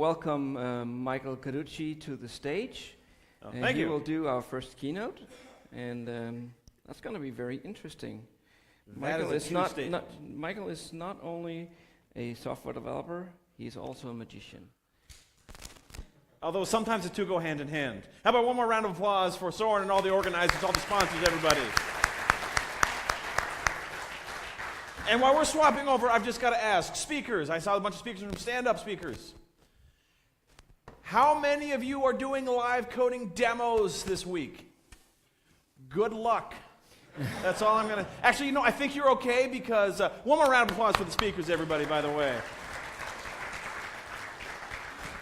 welcome Michael Carducci to the stage. Thank you. He will do our first keynote, and that's going to be very interesting. Michael is not only a software developer, he's also a magician. Although sometimes the two go hand in hand. How about one more round of applause for Soren and all the organizers, all the sponsors, everybody. And while we're swapping over, I've just got to ask, speakers, I saw a bunch of speakers from stand-up speakers. How many of you are doing live coding demos this week? Good luck. That's all I'm going to... Actually, I think you're okay because... one more round of applause for the speakers, everybody, by the way.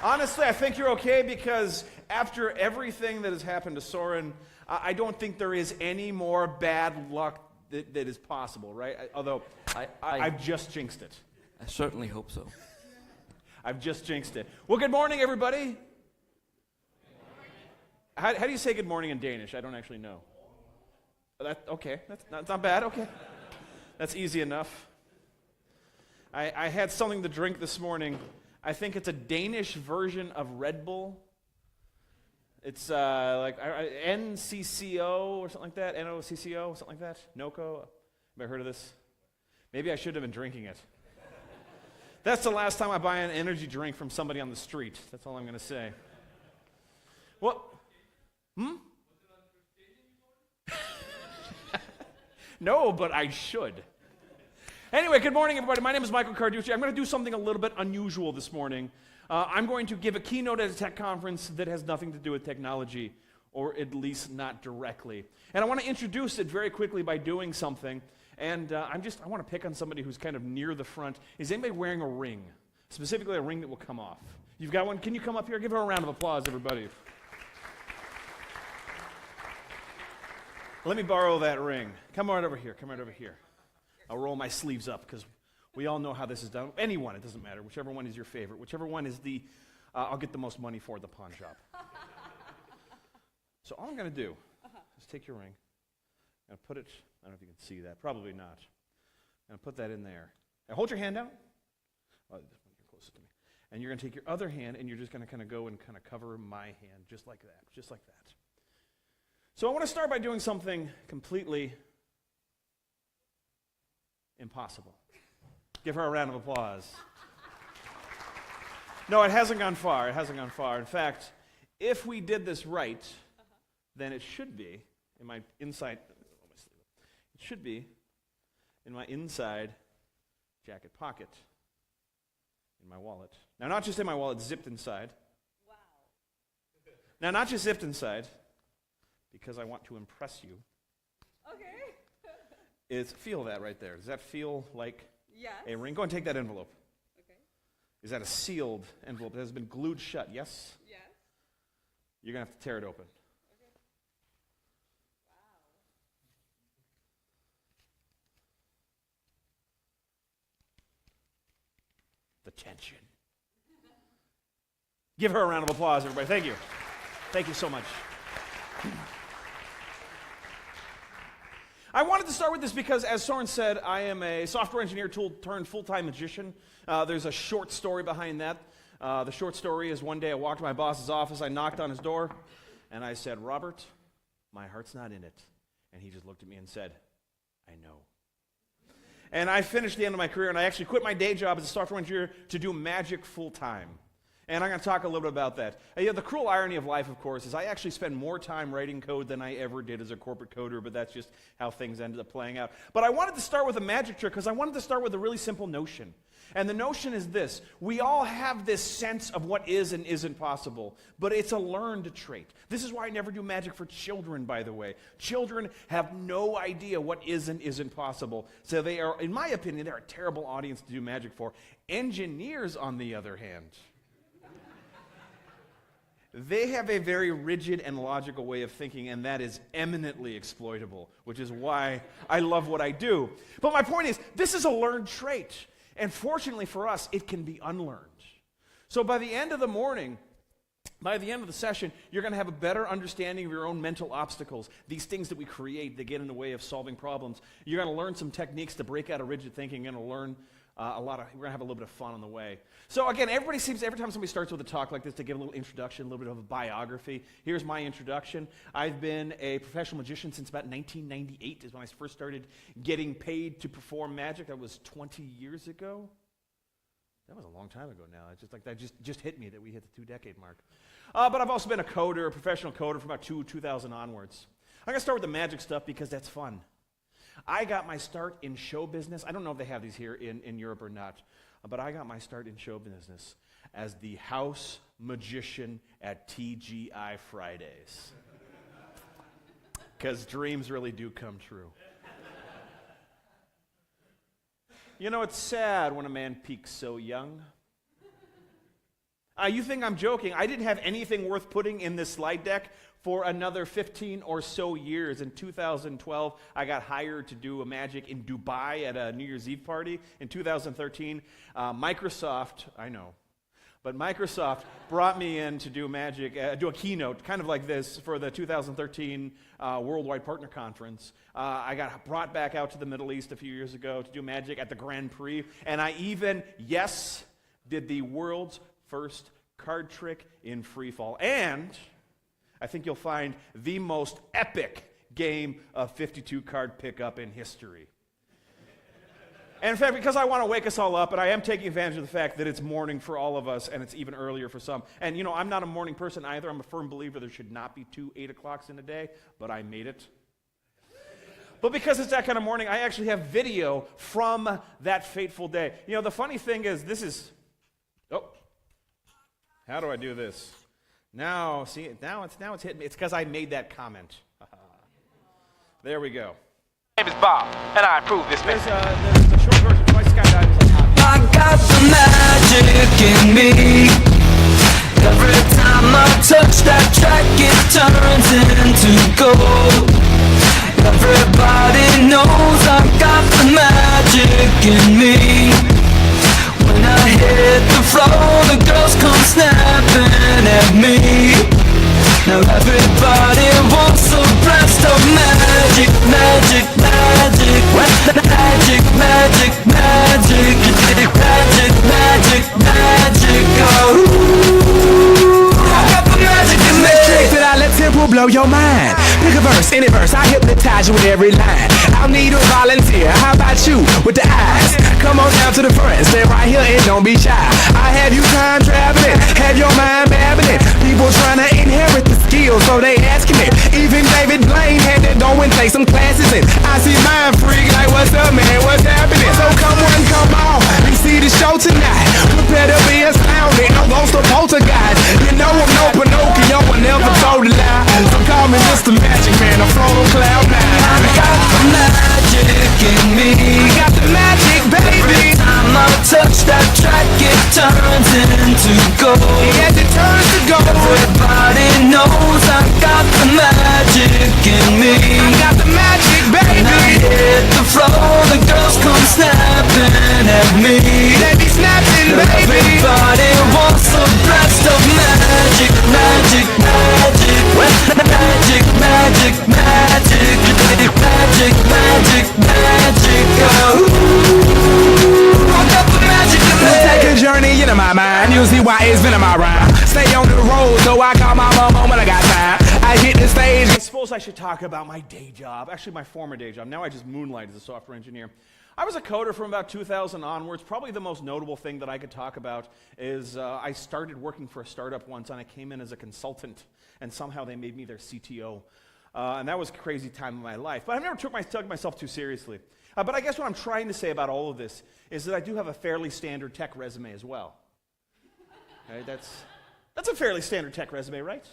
Honestly, I think you're okay because after everything that has happened to Soren, I don't think there is any more bad luck that is possible, right? Although, I've just jinxed it. I certainly hope so. I've just jinxed it. Well, good morning, everybody. How do you say good morning in Danish? I don't actually know. Okay, that's not bad, okay. That's easy enough. I had something to drink this morning. I think it's a Danish version of Red Bull. It's like NCCO or something like that, NOCCO, something like that, NOCO. Have I heard of this? Maybe I should have been drinking it. That's the last time I buy an energy drink from somebody on the street. That's all I'm going to say. What? No, but I should. Anyway, good morning, everybody. My name is Michael Carducci. I'm going to do something a little bit unusual this morning. I'm going to give a keynote at a tech conference that has nothing to do with technology, or at least not directly. And I want to introduce it very quickly by doing something. And I want to pick on somebody who's kind of near the front. Is anybody wearing a ring? Specifically a ring that will come off. You've got one? Can you come up here? Give her a round of applause, everybody. Let me borrow that ring. Come right over here. Come right over here. I'll roll my sleeves up because we all know how this is done. Any one, it doesn't matter. Whichever one is your favorite. Whichever one is I'll get the most money for at the pawn shop. So all I'm going to do is take your ring. I'm going to put it, I don't know if you can see that. Probably not. I'm going to put that in there. Now hold your hand out. Oh, you're closer to me. And you're going to take your other hand and you're just going to kind of go and kind of cover my hand just like that. Just like that. So I want to start by doing something completely impossible. Give her a round of applause. No, it hasn't gone far. It hasn't gone far. In fact, if we did this right, then it should be in my inside. It should be in my inside jacket pocket in my wallet. Now, not just in my wallet, zipped inside. Wow. Now, not just zipped inside, because I want to impress you. Okay. Feel that right there. Does that feel like a ring? Go and take that envelope. Okay. Is that a sealed envelope that has been glued shut? Yes? Yes. You're going to have to tear it open. Okay. Wow. The tension. Give her a round of applause, everybody. Thank you. Thank you so much. I wanted to start with this because, as Soren said, I am a software engineer turned full-time magician. There's a short story behind that. The short story is one day I walked to my boss's office, I knocked on his door, and I said, "Robert, my heart's not in it." And he just looked at me and said, "I know." And I finished the end of my career, and I actually quit my day job as a software engineer to do magic full-time. And I'm going to talk a little bit about that. The cruel irony of life, of course, is I actually spend more time writing code than I ever did as a corporate coder, but that's just how things ended up playing out. But I wanted to start with a magic trick because I wanted to start with a really simple notion. And the notion is this. We all have this sense of what is and isn't possible, but it's a learned trait. This is why I never do magic for children, by the way. Children have no idea what is and isn't possible. So they are, in my opinion, they're a terrible audience to do magic for. Engineers, on the other hand, they have a very rigid and logical way of thinking, and that is eminently exploitable, which is why I love what I do. But my point is, this is a learned trait, and fortunately for us, it can be unlearned. So by the end of the morning, by the end of the session, you're going to have a better understanding of your own mental obstacles, these things that we create that get in the way of solving problems. You're going to learn some techniques to break out of rigid thinking. You're going to learn We're going to have a little bit of fun on the way. So again, every time somebody starts with a talk like this, to give a little introduction, a little bit of a biography. Here's my introduction. I've been a professional magician since about 1998 is when I first started getting paid to perform magic. That was 20 years ago. That was a long time ago now. It's just like that just hit me that we hit the 2-decade mark. But I've also been a coder, a professional coder from about 2000 onwards. I'm going to start with the magic stuff because that's fun. I got my start in show business. I don't know if they have these here in Europe or not, but I got my start in show business as the house magician at TGI Fridays. Because dreams really do come true. You know, it's sad when a man peaks so young. You think I'm joking. I didn't have anything worth putting in this slide deck for another 15 or so years. In 2012, I got hired to do a magic in Dubai at a New Year's Eve party. In 2013, Microsoft brought me in to do magic, do a keynote, kind of like this, for the 2013 Worldwide Partner Conference. I got brought back out to the Middle East a few years ago to do magic at the Grand Prix, and I even, yes, did the world's first card trick in free fall. And I think you'll find the most epic game of 52 card pickup in history. And in fact, because I want to wake us all up, and I am taking advantage of the fact that it's morning for all of us, and it's even earlier for some. And you know, I'm not a morning person either. I'm a firm believer there should not be 2 8 o'clocks in a day, but I made it. But because it's that kind of morning, I actually have video from that fateful day. You know, the funny thing is, how do I do this? Now it's hitting me. It's because I made that comment. There we go. My name is Bob, and I approve this message. There's the short version. My skydiving is like I got the magic in me. Every time I touch that track, it turns into gold. Everybody knows I got the magic in me. When I hit the floor, the girls come snapping at me. Now everybody wants a blast of magic, magic, magic, magic, magic, magic, magic, magic, magic, oh. I got the magic in me. That I let tempo blow your mind. Pick a verse, any verse, I hypnotize you with every line. I'll need a volunteer, how about you with the eyes? Come on down to the front, stay right here and don't be shy. I have you time traveling, have your mind babbling. People trying to inherit the skills, so they asking it. Even David Blaine had to go and take some classes in. I see mind freak like, what's up man, what's happening? So come on, come on, we see the show tonight. Prepare to be astounded, no ghost or poltergeist. You know I'm no Pinocchio, I never told a lie. So call me Mr. Magic Man, I'm float on cloud 9. I got the magic in me. I got the magic, baby. Every time I touch that track, it turns into gold. Yes, it turns to gold. Everybody knows I got the magic in me. I got the magic, baby. When I hit the floor, the girls come snapping at me. They be snapping, Now baby. everybody wants a blast of magic, magic, magic, magic, magic, magic, magic, magic, magic, oh. I got the magic in me. Take a journey into my mind. You'll see why it's been in my rhyme. Stay on the road, so I call my mom when I got time. I hit the stage. I suppose I should talk about my day job, actually my former day job. Now I just moonlight as a software engineer. I was a coder from about 2000 onwards. Probably the most notable thing that I could talk about is I started working for a startup once, and I came in as a consultant, and somehow they made me their CTO. And that was a crazy time in my life. But I've never took myself too seriously. But I guess what I'm trying to say about all of this is that I do have a fairly standard tech resume as well. Okay, that's a fairly standard tech resume, right?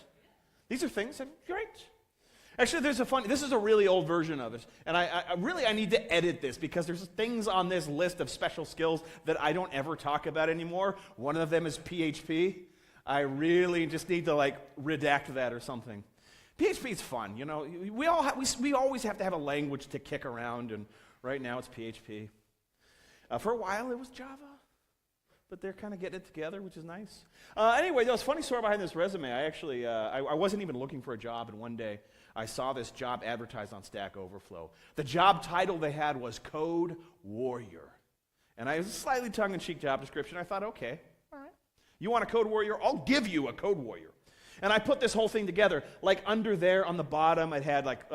These are things that, right? Actually, this is a really old version of it, and I need to edit this because there's things on this list of special skills that I don't ever talk about anymore. One of them is PHP. I really just need to redact that or something. PHP is fun, you know. We always have to have a language to kick around, and right now it's PHP. For a while it was Java, but they're kind of getting it together, which is nice. Anyway, there was a funny story behind this resume. I actually I wasn't even looking for a job, and one day I saw this job advertised on Stack Overflow. The job title they had was Code Warrior. And I was a slightly tongue-in-cheek job description. I thought, okay, all right. You want a code warrior? I'll give you a code warrior. And I put this whole thing together. Like under there on the bottom, it had like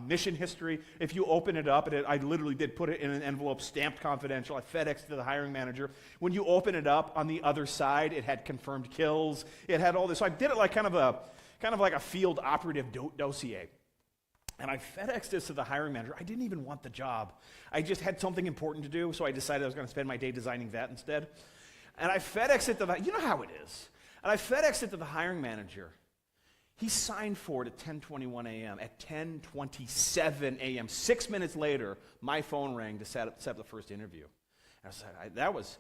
mission history. If you open it up, I literally did put it in an envelope stamped confidential. I FedExed to the hiring manager. When you open it up, on the other side, it had confirmed kills. It had all this. So I did it like kind of like a field operative dossier. And I FedExed this to the hiring manager. I didn't even want the job. I just had something important to do, so I decided I was going to spend my day designing that instead. And I FedExed it to you know how it is. And I FedExed it to the hiring manager. He signed for it at 10:21 a.m. At 10:27 a.m., 6 minutes later, my phone rang to set up the first interview. And I said, that was,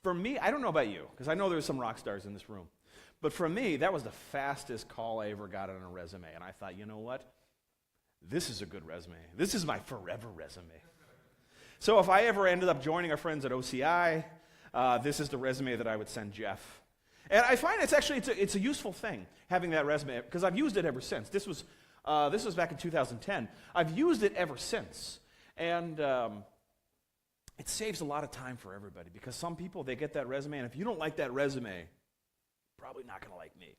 for me, I don't know about you, because I know there's some rock stars in this room. But for me, that was the fastest call I ever got on a resume. And I thought, you know what? This is a good resume. This is my forever resume. So if I ever ended up joining our friends at OCI, this is the resume that I would send Jeff. And I find it's a useful thing, having that resume, because I've used it ever since. This was back in 2010. I've used it ever since. And it saves a lot of time for everybody, because some people, they get that resume, and if you don't like that resume, probably not going to like me.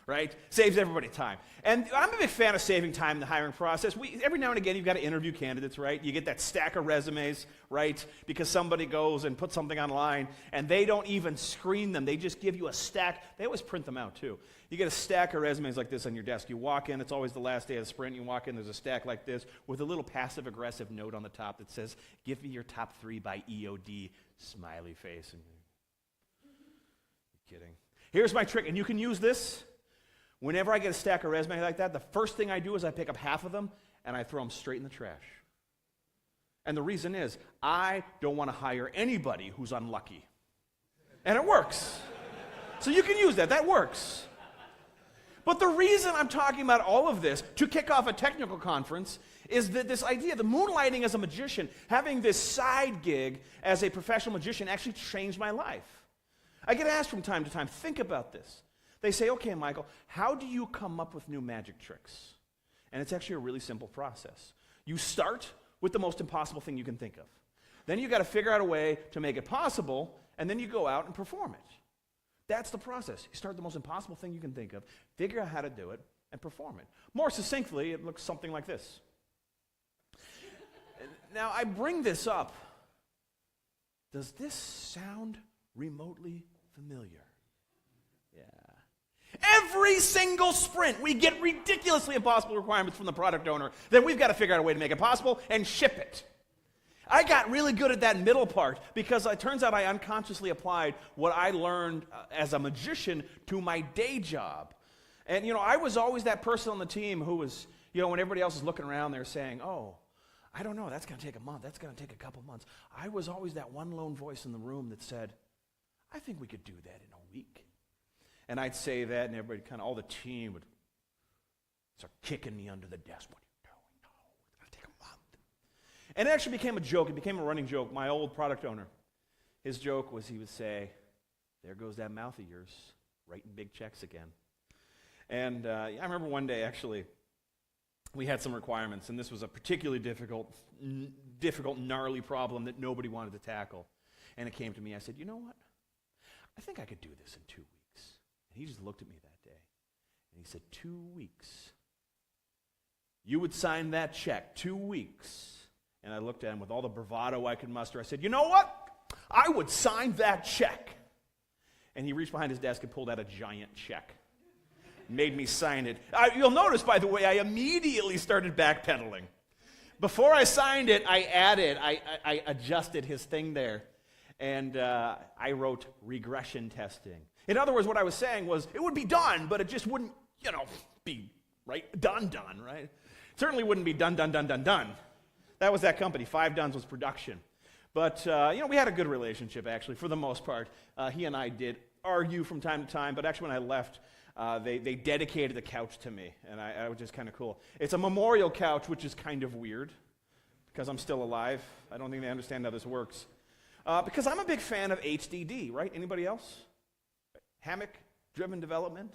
Right? Saves everybody time. And I'm a big fan of saving time in the hiring process. Every now and again, you've got to interview candidates, right? You get that stack of resumes, right? Because somebody goes and puts something online, and they don't even screen them. They just give you a stack. They always print them out, too. You get a stack of resumes like this on your desk. You walk in. It's always the last day of the sprint. You walk in. There's a stack like this with a little passive-aggressive note on the top that says, "Give me your top 3 by EOD," smiley face. And you're kidding. Here's my trick, and you can use this. Whenever I get a stack of resumes like that, the first thing I do is I pick up half of them and I throw them straight in the trash. And the reason is, I don't want to hire anybody who's unlucky. And it works. So you can use that. That works. But the reason I'm talking about all of this to kick off a technical conference is that this idea, the moonlighting as a magician, having this side gig as a professional magician actually changed my life. I get asked from time to time, think about this. They say, okay, Michael, how do you come up with new magic tricks? And it's actually a really simple process. You start with the most impossible thing you can think of. Then you got to figure out a way to make it possible, and then you go out and perform it. That's the process. You start with the most impossible thing you can think of, figure out how to do it, and perform it. More succinctly, it looks something like this. Now, I bring this up. Does this sound remotely familiar? Every single sprint, we get ridiculously impossible requirements from the product owner that we've got to figure out a way to make it possible and ship it. I got really good at that middle part because it turns out I unconsciously applied what I learned as a magician to my day job. And, I was always that person on the team who was, when everybody else is looking around, they're saying, oh, I don't know, that's going to take a month, that's going to take a couple months. I was always that one lone voice in the room that said, I think we could do that in a week. And I'd say that, and everybody all the team would start kicking me under the desk. What are you doing? No, it's going to take a month. And it actually became a joke. It became a running joke. My old product owner, his joke was he would say, there goes that mouth of yours, writing big checks again. And I remember one day, actually, we had some requirements, and this was a particularly difficult, gnarly problem that nobody wanted to tackle. And it came to me. I said, you know what? I think I could do this in 2 weeks. He just looked at me that day, and he said, 2 weeks. You would sign that check, 2 weeks. And I looked at him with all the bravado I could muster. I said, you know what? I would sign that check. And he reached behind his desk and pulled out a giant check. Made me sign it. You'll notice, by the way, I immediately started backpedaling. Before I signed it, I adjusted his thing there. And I wrote regression testing. In other words, what I was saying was, it would be done, but it just wouldn't, be, right, done, right? It certainly wouldn't be done. That was that company. 5 Dones was production. But, we had a good relationship, actually, for the most part. He and I did argue from time to time, but actually when I left, they dedicated the couch to me, and I was just kind of cool. It's a memorial couch, which is kind of weird, because I'm still alive. I don't think they understand how this works. Because I'm a big fan of HDD, right? Anybody else? Hammock-driven development.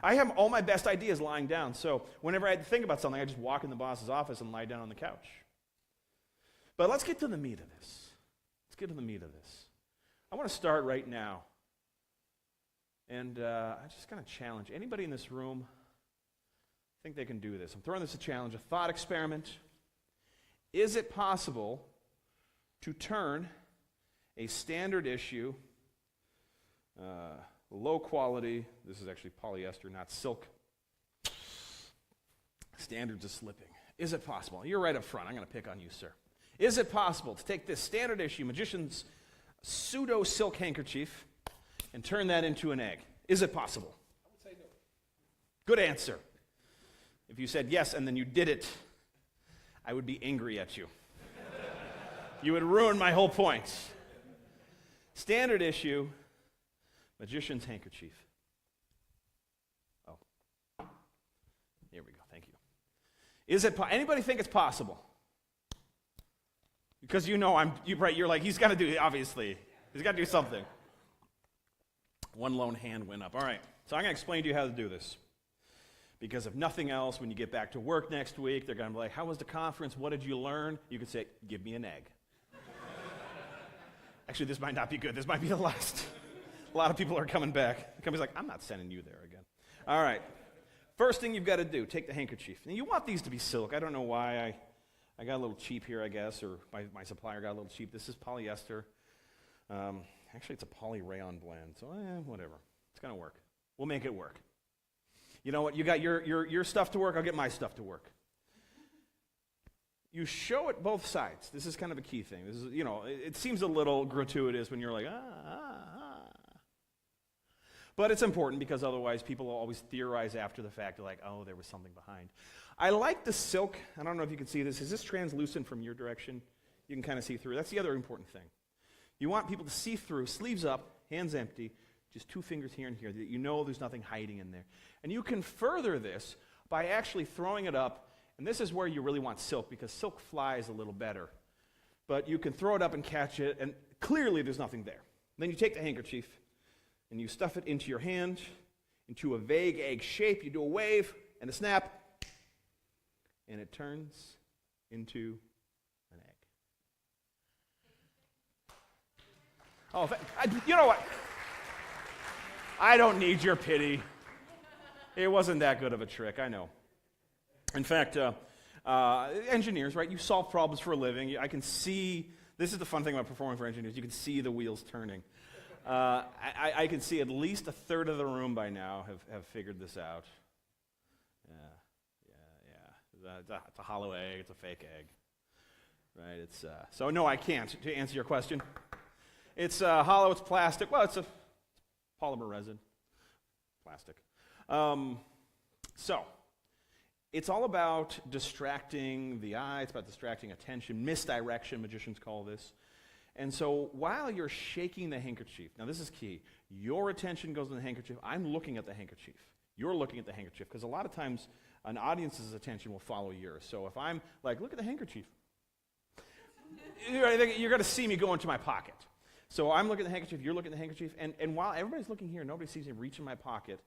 I have all my best ideas lying down, so whenever I had to think about something, I just walk in the boss's office and lie down on the couch. But let's get to the meat of this. Let's get to the meat of this. I want to start right now. And I just kind of challenge anybody in this room think they can do this. I'm throwing this a challenge, a thought experiment. Is it possible to turn a standard issue, low quality, this is actually polyester, not silk, standards of slipping. Is it possible? You're right up front. I'm going to pick on you, sir. Is it possible to take this standard issue, magician's pseudo silk handkerchief, and turn that into an egg? Is it possible? I would say no. Good answer. If you said yes and then you did it, I would be angry at you. You would ruin my whole point. Standard issue, magician's handkerchief. Oh. Here we go. Thank you. Is it anybody think it's possible? Because you know you're like, he's got to do, obviously. He's got to do something. One lone hand went up. All right. So I'm going to explain to you how to do this. Because if nothing else, when you get back to work next week, they're going to be like, how was the conference? What did you learn? You could say, give me an egg. Actually, this might not be good. This might be the last. A lot of people are coming back. The company's like, I'm not sending you there again. All right. First thing you've got to do, take the handkerchief. And you want these to be silk. I don't know why. I got a little cheap here, I guess, or my supplier got a little cheap. This is polyester. Actually, it's a poly-rayon blend, so whatever. It's going to work. We'll make it work. You know what? You got your stuff to work. I'll get my stuff to work. You show it both sides. This is kind of a key thing. This is, it seems a little gratuitous when you're like, But it's important because otherwise people will always theorize after the fact. They're like, oh, there was something behind. I like the silk. I don't know if you can see this. Is this translucent from your direction? You can kind of see through. That's the other important thing. You want people to see through, sleeves up, hands empty, just 2 fingers here and here, that you know there's nothing hiding in there. And you can further this by actually throwing it up, and this is where you really want silk, because silk flies a little better. But you can throw it up and catch it, and clearly there's nothing there. Then you take the handkerchief, and you stuff it into your hand, into a vague egg shape. You do a wave and a snap, and it turns into an egg. Oh, you know what? I don't need your pity. It wasn't that good of a trick, I know. In fact, engineers, right? You solve problems for a living. I can see, this is the fun thing about performing for engineers, you can see the wheels turning. I can see at least a third of the room by now have figured this out. Yeah. It's a hollow egg, it's a fake egg. Right? So no, I can't, to answer your question. It's hollow, it's plastic. Well, it's a polymer resin. Plastic. So, it's all about distracting the eye, it's about distracting attention, misdirection, magicians call this. And so, while you're shaking the handkerchief, now this is key, your attention goes to the handkerchief, I'm looking at the handkerchief. You're looking at the handkerchief, because a lot of times, an audience's attention will follow yours. So if I'm like, look at the handkerchief, you're going to see me go into my pocket. So I'm looking at the handkerchief, you're looking at the handkerchief, and while everybody's looking here, nobody sees me reach in my pocket.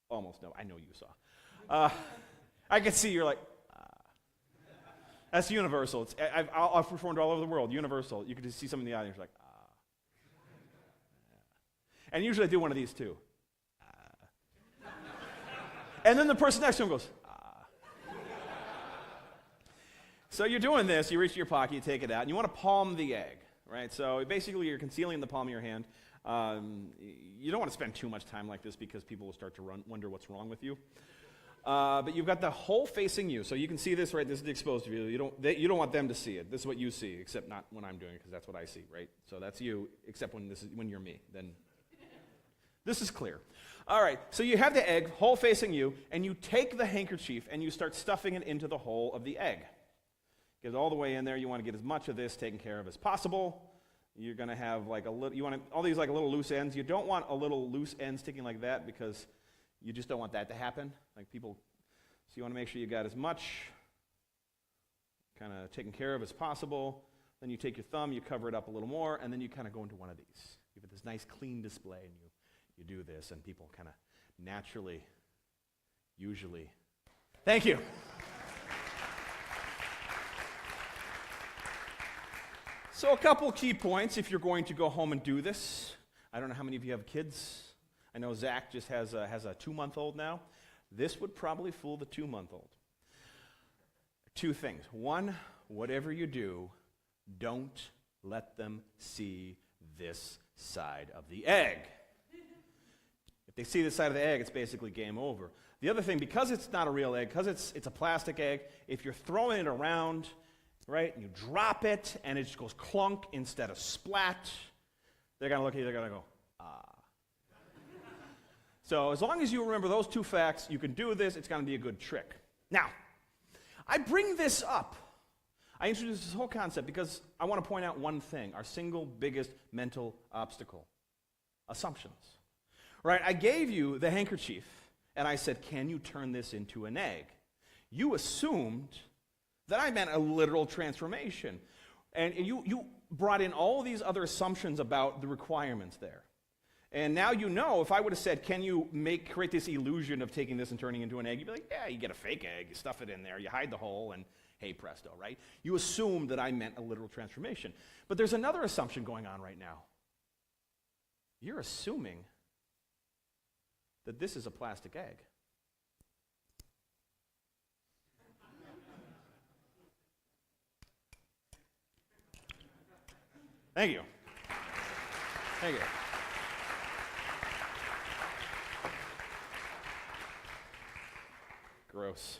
Almost, no, I know you saw. I can see you're like, That's universal. I've performed all over the world, universal. You can just see someone in the audience, like, And usually I do one of these too. And then the person next to him goes, So you're doing this, you reach to your pocket, you take it out, and you want to palm the egg, right? So basically you're concealing the palm of your hand. You don't want to spend too much time like this because people will start to wonder what's wrong with you. But you've got the hole facing you, so you can see this, right? This is the exposed view. You don't want them to see it. This is what you see, except not when I'm doing it, because that's what I see, right? So that's you, except when you're me. Then this is clear. All right, so you have the egg, hole facing you, and you take the handkerchief and you start stuffing it into the hole of the egg. Get it all the way in there. You want to get as much of this taken care of as possible. You're going to have like all these like little loose ends. You don't want a little loose end sticking like that because you just don't want that to happen. So you want to make sure you got as much kind of taken care of as possible. Then you take your thumb, you cover it up a little more, and then you kind of go into one of these. You get this nice clean display, and you do this, and people kind of naturally, usually, thank you. So a couple key points if you're going to go home and do this. I don't know how many of you have kids. I know Zach just has a 2-month-old now. This would probably fool the 2-month-old. 2 things. One, whatever you do, don't let them see this side of the egg. If they see this side of the egg, it's basically game over. The other thing, because it's not a real egg, because it's a plastic egg, if you're throwing it around, right, and you drop it, and it just goes clunk instead of splat, they're going to look at you, they're going to go, ah. So as long as you remember those 2 facts, you can do this, it's going to be a good trick. Now, I bring this up. I introduce this whole concept because I want to point out one thing, our single biggest mental obstacle, assumptions. Right, I gave you the handkerchief, and I said, can you turn this into an egg? You assumed that I meant a literal transformation. And you brought in all these other assumptions about the requirements there. And now you know, if I would have said, can you create this illusion of taking this and turning it into an egg, you'd be like, yeah, you get a fake egg, you stuff it in there, you hide the hole, and hey presto, right? You assumed that I meant a literal transformation. But there's another assumption going on right now. You're assuming that this is a plastic egg. Thank you. Thank you. Gross.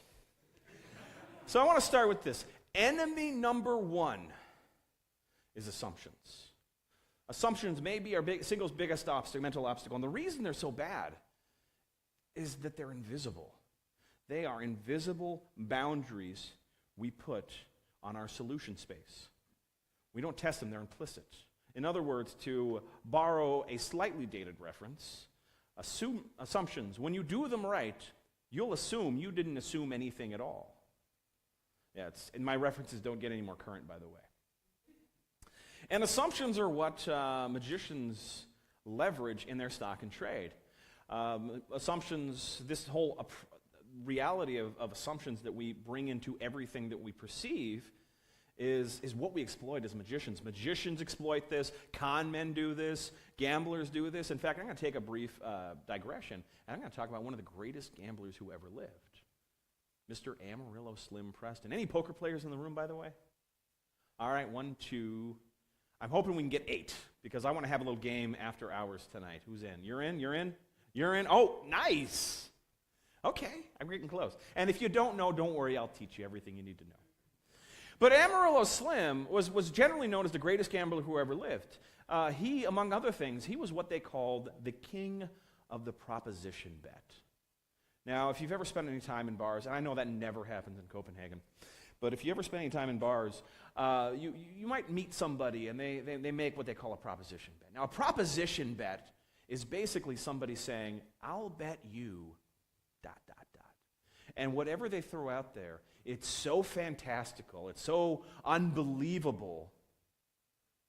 So I want to start with this. Enemy number 1 is assumptions. Assumptions may be our single biggest mental obstacle. And the reason they're so bad is that they're invisible. They are invisible boundaries we put on our solution space. We don't test them, they're implicit. In other words, to borrow a slightly dated reference, assumptions, when you do them right, you'll assume you didn't assume anything at all. Yeah, and my references don't get any more current, by the way. And assumptions are what magicians leverage in their stock and trade. Assumptions, this whole reality of assumptions that we bring into everything that we perceive is what we exploit as magicians. Magicians exploit this, con men do this, gamblers do this. In fact, I'm going to take a brief digression, and I'm going to talk about one of the greatest gamblers who ever lived, Mr. Amarillo Slim Preston. Any poker players in the room, by the way? All right, 1, 2. I'm hoping we can get 8, because I want to have a little game after hours tonight. Who's in? You're in? You're in? You're in? Oh, nice. Okay, I'm getting close. And if you don't know, don't worry, I'll teach you everything you need to know. But Amarillo Slim was generally known as the greatest gambler who ever lived. He, among other things, he was what they called the king of the proposition bet. Now, if you've ever spent any time in bars, and I know that never happens in Copenhagen, but if you ever spend any time in bars, you might meet somebody and they make what they call a proposition bet. Now, a proposition bet is basically somebody saying, I'll bet you ... And whatever they throw out there, it's so fantastical, it's so unbelievable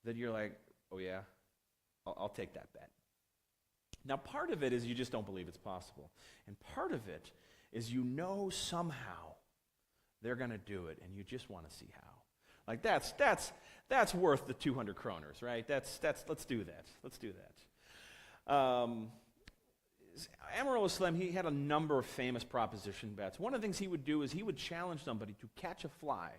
that you're like, oh yeah, I'll take that bet. Now, part of it is you just don't believe it's possible. And part of it is you know somehow they're going to do it, and you just want to see how. Like, that's worth the 200 kroners, right? Let's do that. Let's do that. Amarillo Slim, he had a number of famous proposition bets. One of the things he would do is he would challenge somebody to catch a fly,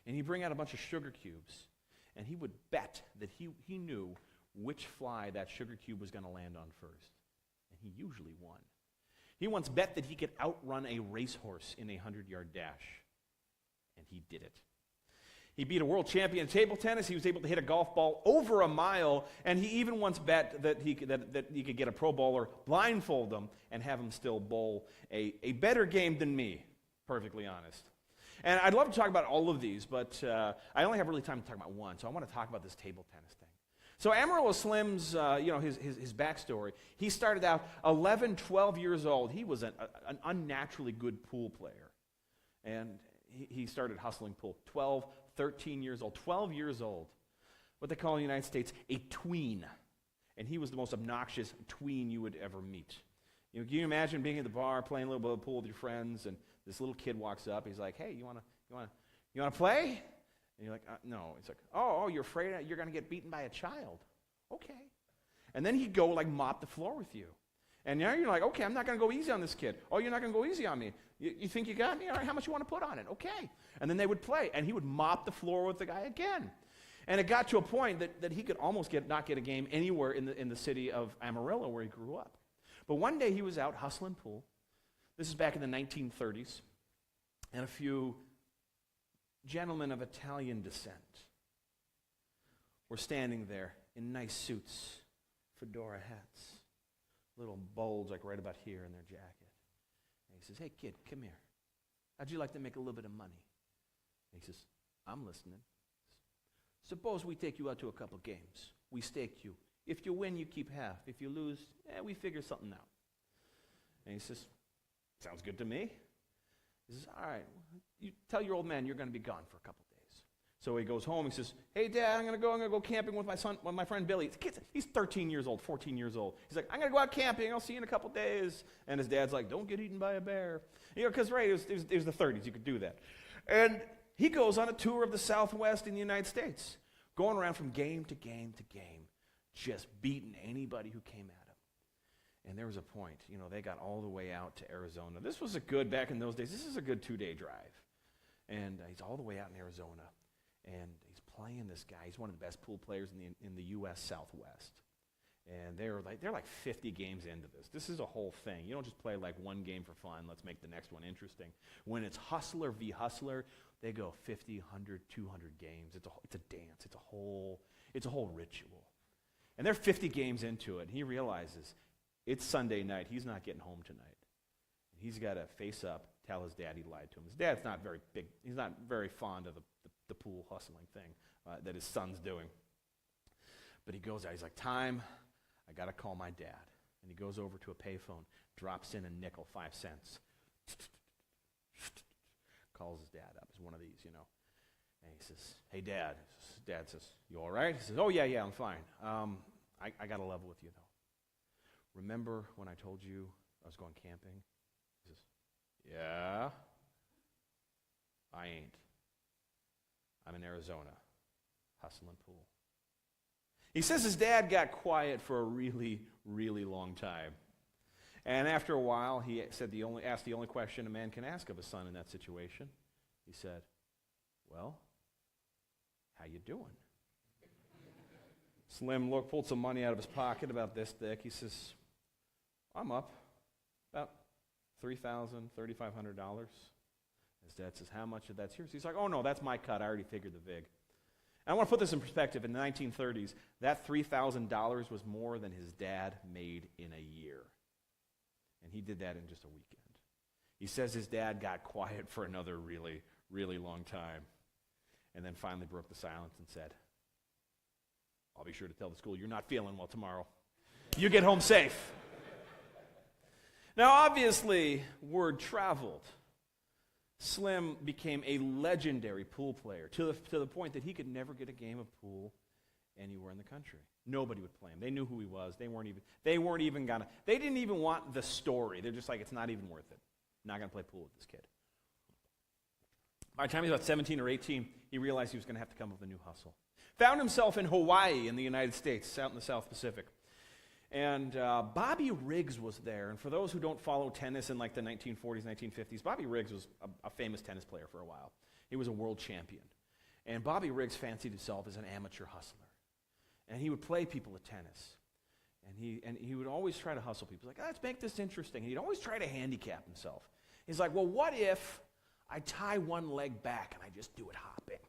and he'd bring out a bunch of sugar cubes, and he would bet that he knew which fly that sugar cube was going to land on first, and he usually won. He once bet that he could outrun a racehorse in a 100-yard dash, and he did it. He beat a world champion in table tennis. He was able to hit a golf ball over a mile, and he even once bet that he could get a pro bowler, blindfold him, and have him still bowl a better game than me, perfectly honest. And I'd love to talk about all of these, but I only have really time to talk about one, so I want to talk about this table tennis thing. So Amarillo Slim's, his backstory, he started out 11, 12 years old. He was an unnaturally good pool player, and he started hustling pool 12, 13 years old, 12 years old, what they call in the United States a tween. And he was the most obnoxious tween you would ever meet. Can you imagine being at the bar, playing a little bit of pool with your friends, and this little kid walks up, he's like, hey, you wanna play? And you're like, no. It's like, oh, you're afraid you're going to get beaten by a child. Okay. And then he'd go like mop the floor with you. And now you're like, okay, I'm not going to go easy on this kid. Oh, you're not going to go easy on me. You think you got me? All right, how much you want to put on it? Okay. And then they would play, and he would mop the floor with the guy again. And it got to a point that he could almost not get a game anywhere in the city of Amarillo where he grew up. But one day he was out hustling pool. This is back in the 1930s. And a few gentlemen of Italian descent were standing there in nice suits, fedora hats, little bulge like right about here in their jacket. And he says, hey, kid, come here. How'd you like to make a little bit of money? And he says, I'm listening. Suppose we take you out to a couple games. We stake you. If you win, you keep half. If you lose, we figure something out. And he says, sounds good to me. He says, all right, you tell your old man you're going to be gone for a couple days. So he goes home. He says, hey, Dad, I'm going to go camping with my friend Billy. He's 13 years old, 14 years old. He's like, I'm going to go out camping. I'll see you in a couple days. And his dad's like, don't get eaten by a bear. Because, right, it was the 30s. You could do that. And he goes on a tour of the Southwest in the United States, going around from game to game to game, just beating anybody who came at him. And there was a point, they got all the way out to Arizona. This was back in those days, this is a good 2-day drive. And he's all the way out in Arizona, and he's playing this guy. He's one of the best pool players in the U.S. Southwest. And they're like 50 games into this. This is a whole thing. You don't just play like one game for fun. Let's make the next one interesting. When it's hustler v. hustler, they go 50, 100, 200 games. It's a dance. It's a whole ritual. And they're 50 games into it, and he realizes it's Sunday night. He's not getting home tonight. He's got to face up, tell his dad he lied to him. His dad's not very big. He's not very fond of the pool hustling thing that his son's doing. But he goes out. He's like, time. I got to call my dad. And he goes over to a payphone, drops in a nickel, 5 cents. Calls his dad up. It's one of these, And he says, hey, Dad. His dad says, you all right? He says, oh, yeah, I'm fine. I got to level with you, though. Remember when I told you I was going camping? He says, yeah. I ain't. I'm in Arizona, hustling pool. He says his dad got quiet for a really, really long time. And after a while, he said asked the only question a man can ask of a son in that situation. He said, well, how you doing? Slim pulled some money out of his pocket about this thick. He says, I'm up about $3,000, $3,500. His dad says, how much of that's yours? He's like, oh, no, that's my cut. I already figured the vig. And I want to put this in perspective. In the 1930s, that $3,000 was more than his dad made in a year. And he did that in just a weekend. He says his dad got quiet for another really, really long time. And then finally broke the silence and said, I'll be sure to tell the school you're not feeling well tomorrow. You get home safe. Now, obviously, word traveled. Slim became a legendary pool player to the point that he could never get a game of pool anywhere in the country. Nobody would play him. They knew who he was. They didn't even want the story. They're just like, it's not even worth it. Not going to play pool with this kid. By the time he was about 17 or 18, he realized he was going to have to come up with a new hustle. Found himself in Hawaii in the United States, out in the South Pacific. And Bobby Riggs was there. And for those who don't follow tennis in like the 1940s, 1950s, Bobby Riggs was a famous tennis player for a while. He was a world champion. And Bobby Riggs fancied himself as an amateur hustler. And he would play people at tennis. And he would always try to hustle people. He's like, let's make this interesting. And he'd always try to handicap himself. He's like, well, what if I tie one leg back and I just do it hopping?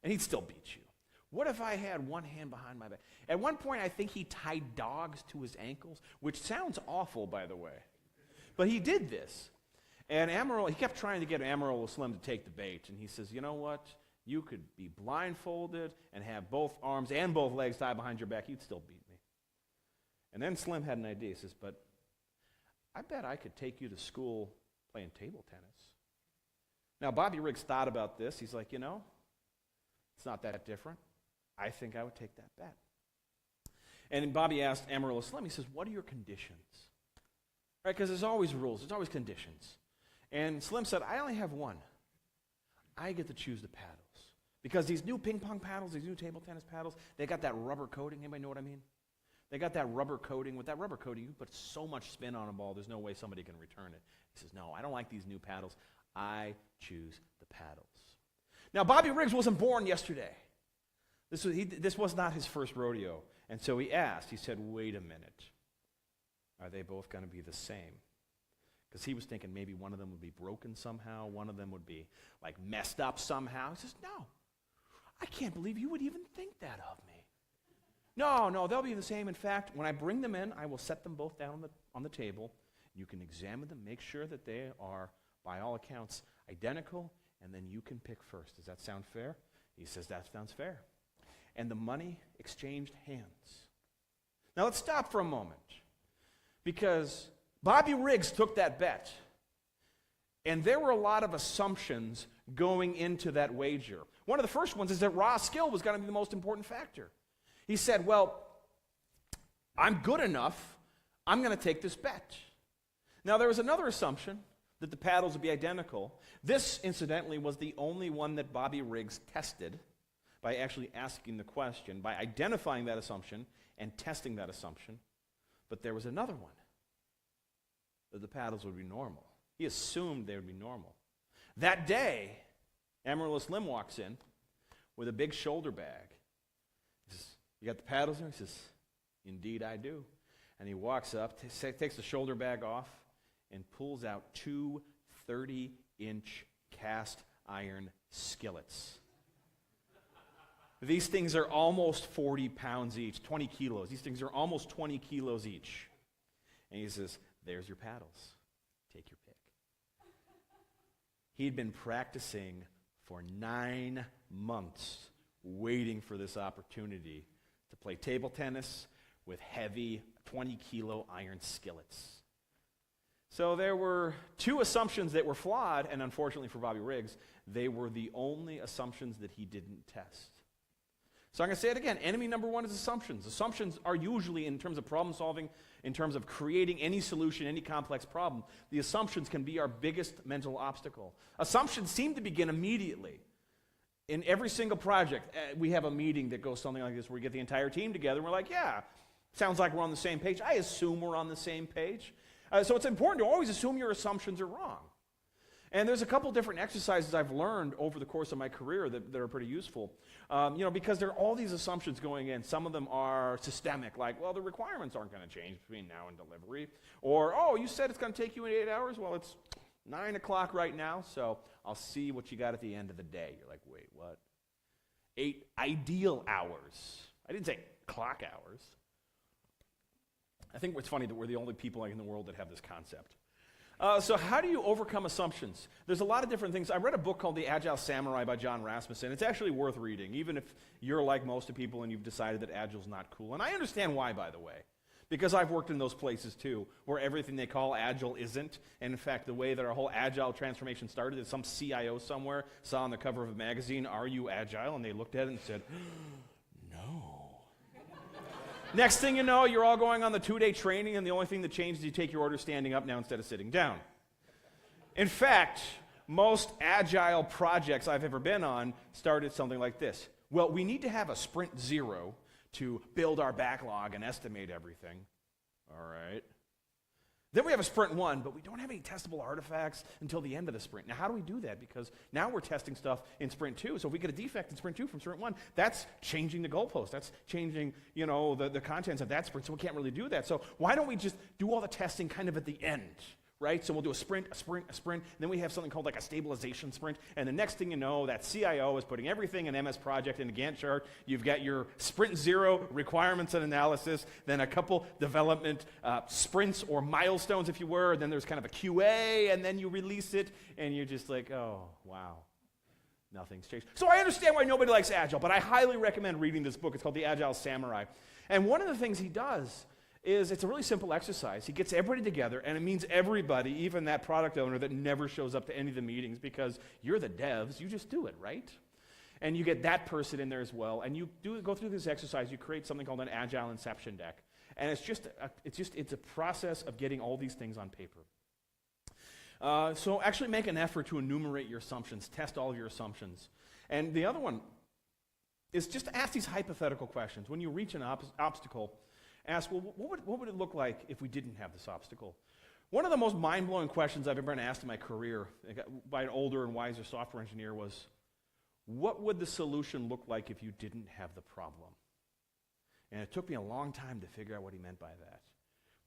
And he'd still beat you. What if I had one hand behind my back? At one point, I think he tied dogs to his ankles, which sounds awful, by the way. But he did this. And he kept trying to get Amarillo Slim to take the bait. And he says, you know what? You could be blindfolded and have both arms and both legs tied behind your back. You'd still beat me. And then Slim had an idea. He says, but I bet I could take you to school playing table tennis. Now, Bobby Riggs thought about this. He's like, it's not that different. I think I would take that bet. And Bobby asked Amarillo Slim, he says, what are your conditions? Right, because there's always rules. There's always conditions. And Slim said, I only have one. I get to choose the paddles. Because these new ping pong paddles, these new table tennis paddles, they got that rubber coating. Anybody know what I mean? They got that rubber coating. With that rubber coating, you put so much spin on a ball, there's no way somebody can return it. He says, no, I don't like these new paddles. I choose the paddles. Now, Bobby Riggs wasn't born yesterday. This was not his first rodeo. And so he asked, he said, wait a minute. Are they both going to be the same? Because he was thinking maybe one of them would be broken somehow, one of them would be like messed up somehow. He says, no, I can't believe you would even think that of me. No, they'll be the same. In fact, when I bring them in, I will set them both down on the table. You can examine them, make sure that they are, by all accounts, identical, and then you can pick first. Does that sound fair? He says, that sounds fair. And the money exchanged hands. Now let's stop for a moment, because Bobby Riggs took that bet, and there were a lot of assumptions going into that wager. One of the first ones is that raw skill was going to be the most important factor. He said, well, I'm good enough, I'm going to take this bet. Now there was another assumption, that the paddles would be identical. This, incidentally, was the only one that Bobby Riggs tested by actually asking the question, by identifying that assumption and testing that assumption. But there was another one, that the paddles would be normal. He assumed they would be normal. That day, Amaryllis Lim walks in with a big shoulder bag. He says, you got the paddles there? He says, indeed I do. And he walks up, takes the shoulder bag off, and pulls out two 30-inch cast iron skillets. These things are almost 40 pounds each, 20 kilos. These things are almost 20 kilos each. And he says, there's your paddles. Take your pick. He'd been practicing for 9 months, waiting for this opportunity to play table tennis with heavy 20-kilo iron skillets. So there were two assumptions that were flawed, and unfortunately for Bobby Riggs, they were the only assumptions that he didn't test. So I'm going to say it again. Enemy number one is assumptions. Assumptions are usually, in terms of problem solving, in terms of creating any solution, any complex problem, the assumptions can be our biggest mental obstacle. Assumptions seem to begin immediately. In every single project, we have a meeting that goes something like this, where we get the entire team together, and we're like, yeah, sounds like we're on the same page. I assume we're on the same page. So it's important to always assume your assumptions are wrong. And there's a couple different exercises I've learned over the course of my career that are pretty useful. Because there are all these assumptions going in. Some of them are systemic, like, well, the requirements aren't going to change between now and delivery. Or, oh, you said it's going to take you 8 hours? Well, it's 9 o'clock right now, so I'll see what you got at the end of the day. You're like, wait, what? 8 ideal hours. I didn't say clock hours. I think it's funny that we're the only people in the world that have this concept. So how do you overcome assumptions? There's a lot of different things. I read a book called The Agile Samurai by John Rasmussen. It's actually worth reading, even if you're like most of people and you've decided that Agile's not cool. And I understand why, by the way, because I've worked in those places too, where everything they call Agile isn't. And in fact, the way that our whole Agile transformation started is some CIO somewhere saw on the cover of a magazine, "Are you Agile?" And they looked at it and said, no. Next thing you know, you're all going on the 2-day training, and the only thing that changed is you take your order standing up now instead of sitting down. In fact, most agile projects I've ever been on started something like this. Well, we need to have a sprint 0 to build our backlog and estimate everything. All right. Then we have a sprint 1, but we don't have any testable artifacts until the end of the sprint. Now, how do we do that? Because now we're testing stuff in sprint 2. So if we get a defect in sprint 2 from sprint 1, that's changing the goalpost. That's changing, the contents of that sprint. So we can't really do that. So why don't we just do all the testing kind of at the end, right? So we'll do a sprint, and then we have something called like a stabilization sprint. And the next thing you know, that CIO is putting everything in MS Project in a Gantt chart. You've got your sprint 0 requirements and analysis, then a couple development sprints or milestones, if you were, and then there's kind of a QA, and then you release it, and you're just like, oh, wow, nothing's changed. So I understand why nobody likes Agile, but I highly recommend reading this book. It's called The Agile Samurai. And one of the things he does is it's a really simple exercise. He gets everybody together, and it means everybody, even that product owner that never shows up to any of the meetings, because you're the devs, you just do it, right? And you get that person in there as well, and you go through this exercise. You create something called an Agile Inception deck, and it's a process of getting all these things on paper. So actually make an effort to enumerate your assumptions, test all of your assumptions. And the other one is just to ask these hypothetical questions. When you reach an obstacle, ask, well, what would it look like if we didn't have this obstacle? One of the most mind-blowing questions I've ever been asked in my career by an older and wiser software engineer was, what would the solution look like if you didn't have the problem? And it took me a long time to figure out what he meant by that.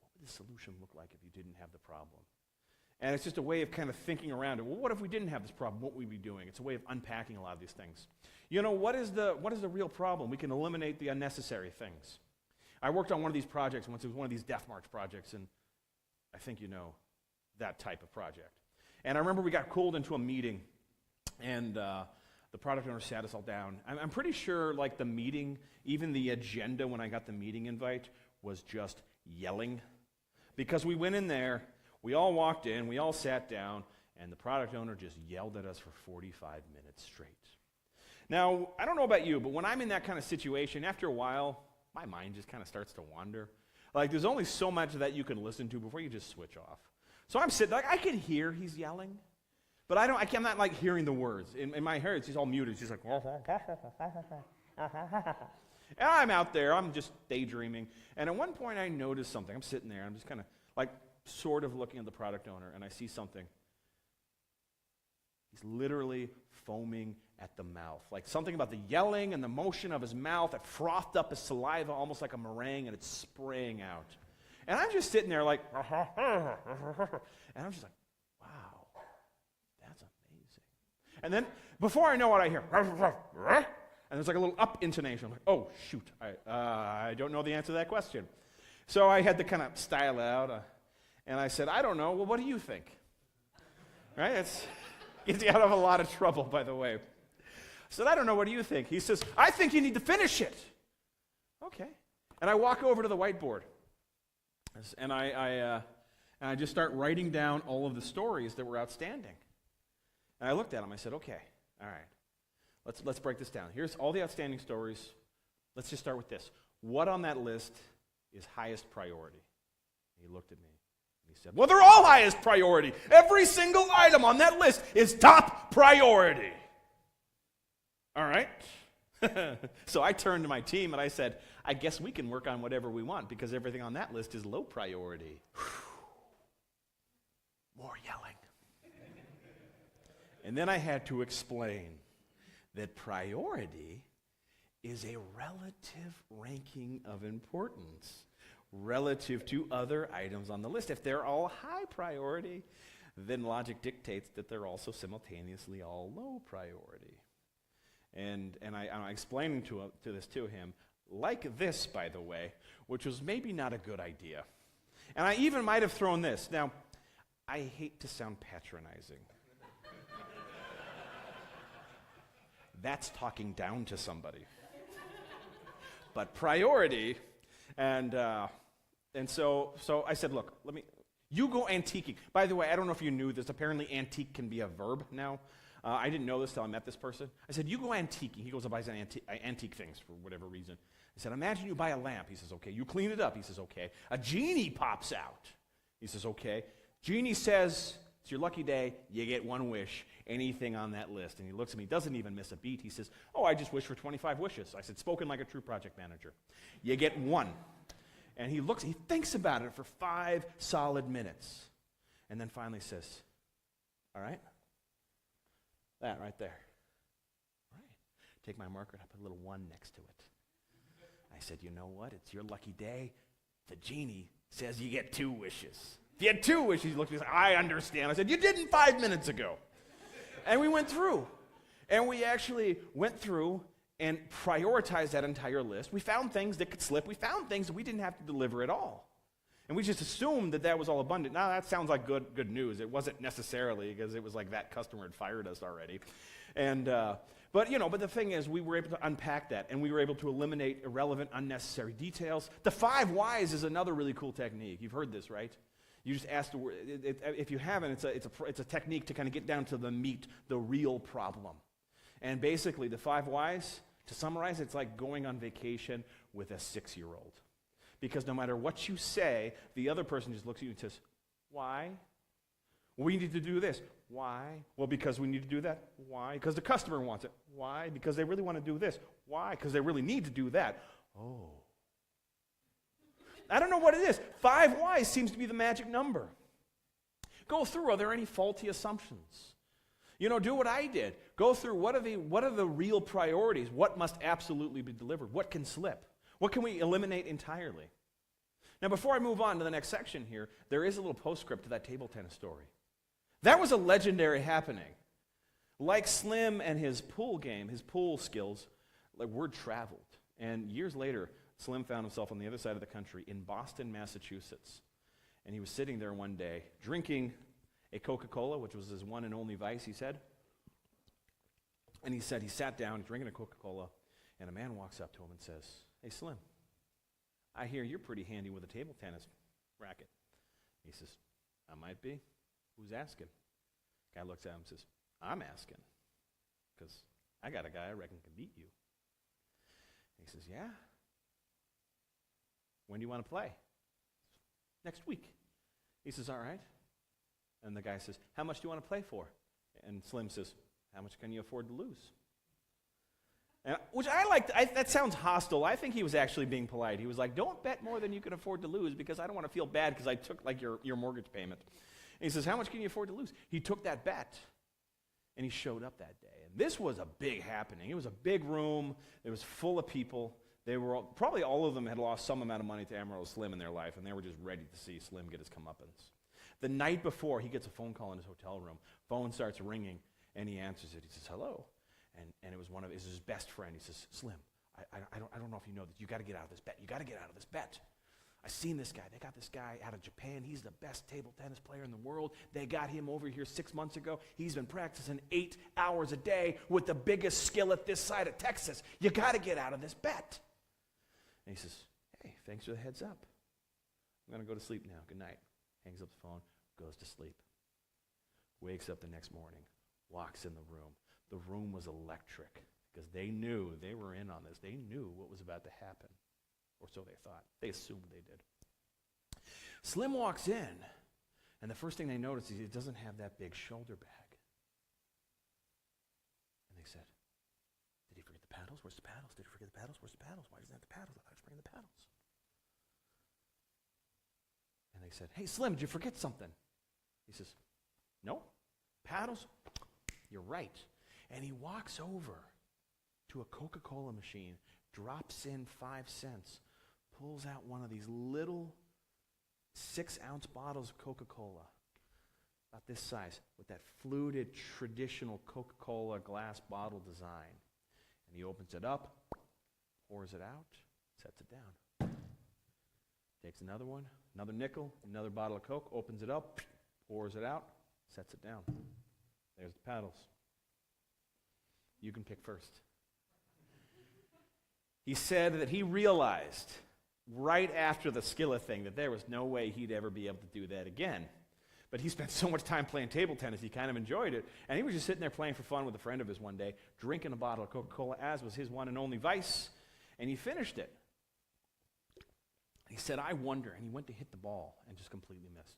What would the solution look like if you didn't have the problem? And it's just a way of kind of thinking around it. Well, what if we didn't have this problem? What would we be doing? It's a way of unpacking a lot of these things. You know, what is the real problem? We can eliminate the unnecessary things. I worked on one of these projects once. It was one of these Death March projects, and I think you know that type of project. And I remember we got called into a meeting, and the product owner sat us all down. I'm pretty sure, like, the meeting, even the agenda when I got the meeting invite, was just yelling. Because we went in there, we all walked in, we all sat down, and the product owner just yelled at us for 45 minutes straight. Now, I don't know about you, but when I'm in that kind of situation, after a while, my mind just kind of starts to wander. Like, there's only so much that you can listen to before you just switch off. So I'm sitting, like, I can hear he's yelling, but I'm not, like, hearing the words. In my head, it's all muted. She's like, and I'm out there, I'm just daydreaming. And at one point, I noticed something. I'm sitting there, I'm just kind of, like, sort of looking at the product owner, and I see something. He's literally foaming at the mouth. Like, something about the yelling and the motion of his mouth that frothed up his saliva almost like a meringue, and it's spraying out. And I'm just sitting there like, and I'm just like, wow, that's amazing. And then, before I know what I hear, and there's like a little up intonation. I'm like, oh, shoot, I don't know the answer to that question. So I had to kind of style it out, and I said, I don't know. Well, what do you think? Right? It's gets you out of a lot of trouble, by the way. I said, I don't know. What do you think? He says, I think you need to finish it. Okay. And I walk over to the whiteboard, and I just start writing down all of the stories that were outstanding. And I looked at them. I said, okay, all right. Let's break this down. Here's all the outstanding stories. Let's just start with this. What on that list is highest priority? He looked at me. He said, well, they're all highest priority. Every single item on that list is top priority. All right. So I turned to my team and I said, I guess we can work on whatever we want because everything on that list is low priority. More yelling. And then I had to explain that priority is a relative ranking of importance relative to other items on the list. If they're all high priority, then logic dictates that they're also simultaneously all low priority. And I'm explaining this to him, like this, by the way, which was maybe not a good idea. And I even might have thrown this. Now, I hate to sound patronizing. That's talking down to somebody. But priority, and so I said, look, you go antiquing. By the way, I don't know if you knew this. Apparently, antique can be a verb now. I didn't know this till I met this person. I said, you go antiquing. He goes and buys antique things for whatever reason. I said, imagine you buy a lamp. He says, okay. You clean it up. He says, okay. A genie pops out. He says, okay. Genie says, it's your lucky day. You get one wish. Anything on that list. And he looks at me, doesn't even miss a beat. He says, oh, I just wish for 25 wishes. I said, spoken like a true project manager. You get one. And he thinks about it for 5 solid minutes. And then finally says, all right, that right there. All right. Take my marker and I put a little 1 next to it. I said, you know what? It's your lucky day. The genie says you get 2 wishes. If you had 2 wishes, he looked at me and said, I understand. I said, you didn't 5 minutes ago. And we went through. And we actually went through and prioritized that entire list. We found things that could slip. We found things that we didn't have to deliver at all. And we just assumed that was all abundant. Now, that sounds like good news. It wasn't necessarily, because it was like that customer had fired us already. And but the thing is, we were able to unpack that, and we were able to eliminate irrelevant, unnecessary details. The 5 whys is another really cool technique. You've heard this, right? You just ask if you haven't, it's a technique to kind of get down to the meat, the real problem. And basically, the 5 whys, to summarize, it's like going on vacation with a 6-year-old. Because no matter what you say, the other person just looks at you and says, why? We need to do this. Why? Well, because we need to do that. Why? Because the customer wants it. Why? Because they really want to do this. Why? Because they really need to do that. Oh. I don't know what it is. 5 whys seems to be the magic number. Go through, are there any faulty assumptions? Do what I did. Go through, what are the real priorities? What must absolutely be delivered? What can slip? What can we eliminate entirely? Now, before I move on to the next section here, there is a little postscript to that table tennis story. That was a legendary happening. Like Slim and his pool game, his pool skills, like word traveled. And years later, Slim found himself on the other side of the country in Boston, Massachusetts. And he was sitting there one day drinking a Coca-Cola, which was his one and only vice, he said. And he said he sat down, he's drinking a Coca-Cola, and a man walks up to him and says, "Hey, Slim, I hear you're pretty handy with a table tennis racket." He says, "I might be. Who's asking?" Guy looks at him and says, "I'm asking, because I got a guy I reckon can beat you." He says, "Yeah? When do you want to play?" "Next week." He says, "All right." And the guy says, "How much do you want to play for?" And Slim says, "How much can you afford to lose?" And, which I liked. That sounds hostile. I think he was actually being polite. He was like, "Don't bet more than you can afford to lose, because I don't want to feel bad because I took like your mortgage payment." And he says, "How much can you afford to lose?" He took that bet, and he showed up that day. And this was a big happening. It was a big room. It was full of people. They were probably all of them had lost some amount of money to Amarillo Slim in their life, and they were just ready to see Slim get his comeuppance. The night before, he gets a phone call in his hotel room. Phone starts ringing, and he answers it. He says, "Hello." And it was his best friend. He says, "Slim, I don't know if you know this. You got to get out of this bet. You got to get out of this bet. I seen this guy. They got this guy out of Japan. He's the best table tennis player in the world. They got him over here 6 months ago. He's been practicing 8 hours a day with the biggest skill at this side of Texas. You got to get out of this bet." And he says, "Hey, thanks for the heads up. I'm going to go to sleep now. Good night." Hangs up the phone, goes to sleep. Wakes up the next morning, walks in the room. The room was electric because they knew they were in on this. They knew what was about to happen, or so they thought. They assumed they did. Slim walks in, and the first thing they notice is he doesn't have that big shoulder bag. And they said, "Did he forget the paddles? Where's the paddles? Did he forget the paddles? Where's the paddles? Why doesn't he have the paddles? I thought he was bringing the paddles." And they said, "Hey, Slim, did you forget something?" He says, "No. Paddles? You're right." And he walks over to a Coca-Cola machine, drops in 5 cents, pulls out one of these little 6-ounce bottles of Coca-Cola, about this size, with that fluted, traditional Coca-Cola glass bottle design. And he opens it up, pours it out, sets it down. Takes another one, another nickel, another bottle of Coke, opens it up, pours it out, sets it down. There's the paddles. You can pick first. He said that he realized right after the skillet thing that there was no way he'd ever be able to do that again. But he spent so much time playing table tennis, he kind of enjoyed it. And he was just sitting there playing for fun with a friend of his one day, drinking a bottle of Coca-Cola, as was his one and only vice. And he finished it. He said, "I wonder." And he went to hit the ball and just completely missed.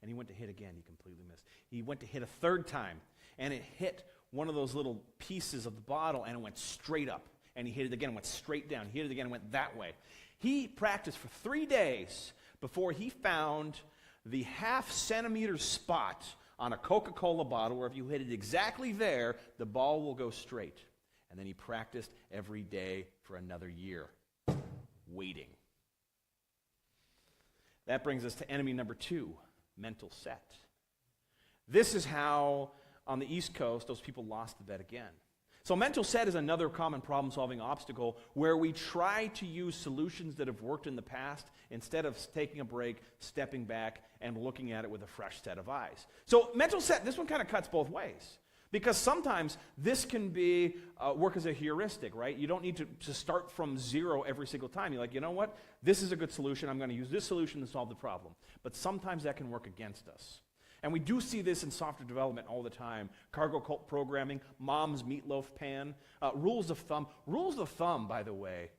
And he went to hit again, he completely missed. He went to hit a third time, and it hit one of those little pieces of the bottle, and it went straight up. And he hit it again, went straight down. He hit it again, and went that way. He practiced for 3 days before he found the half-centimeter spot on a Coca-Cola bottle where if you hit it exactly there, the ball will go straight. And then he practiced every day for another year, waiting. That brings us to enemy number 2, mental set. This is how, on the East Coast, those people lost the bet again. So mental set is another common problem-solving obstacle where we try to use solutions that have worked in the past instead of taking a break, stepping back, and looking at it with a fresh set of eyes. So mental set, this one kind of cuts both ways. Because sometimes this can be work as a heuristic, right? You don't need to start from zero every single time. You're like, you know what? This is a good solution. I'm going to use this solution to solve the problem. But sometimes that can work against us. And we do see this in software development all the time. Cargo cult programming, mom's meatloaf pan, rules of thumb. Rules of thumb, by the way,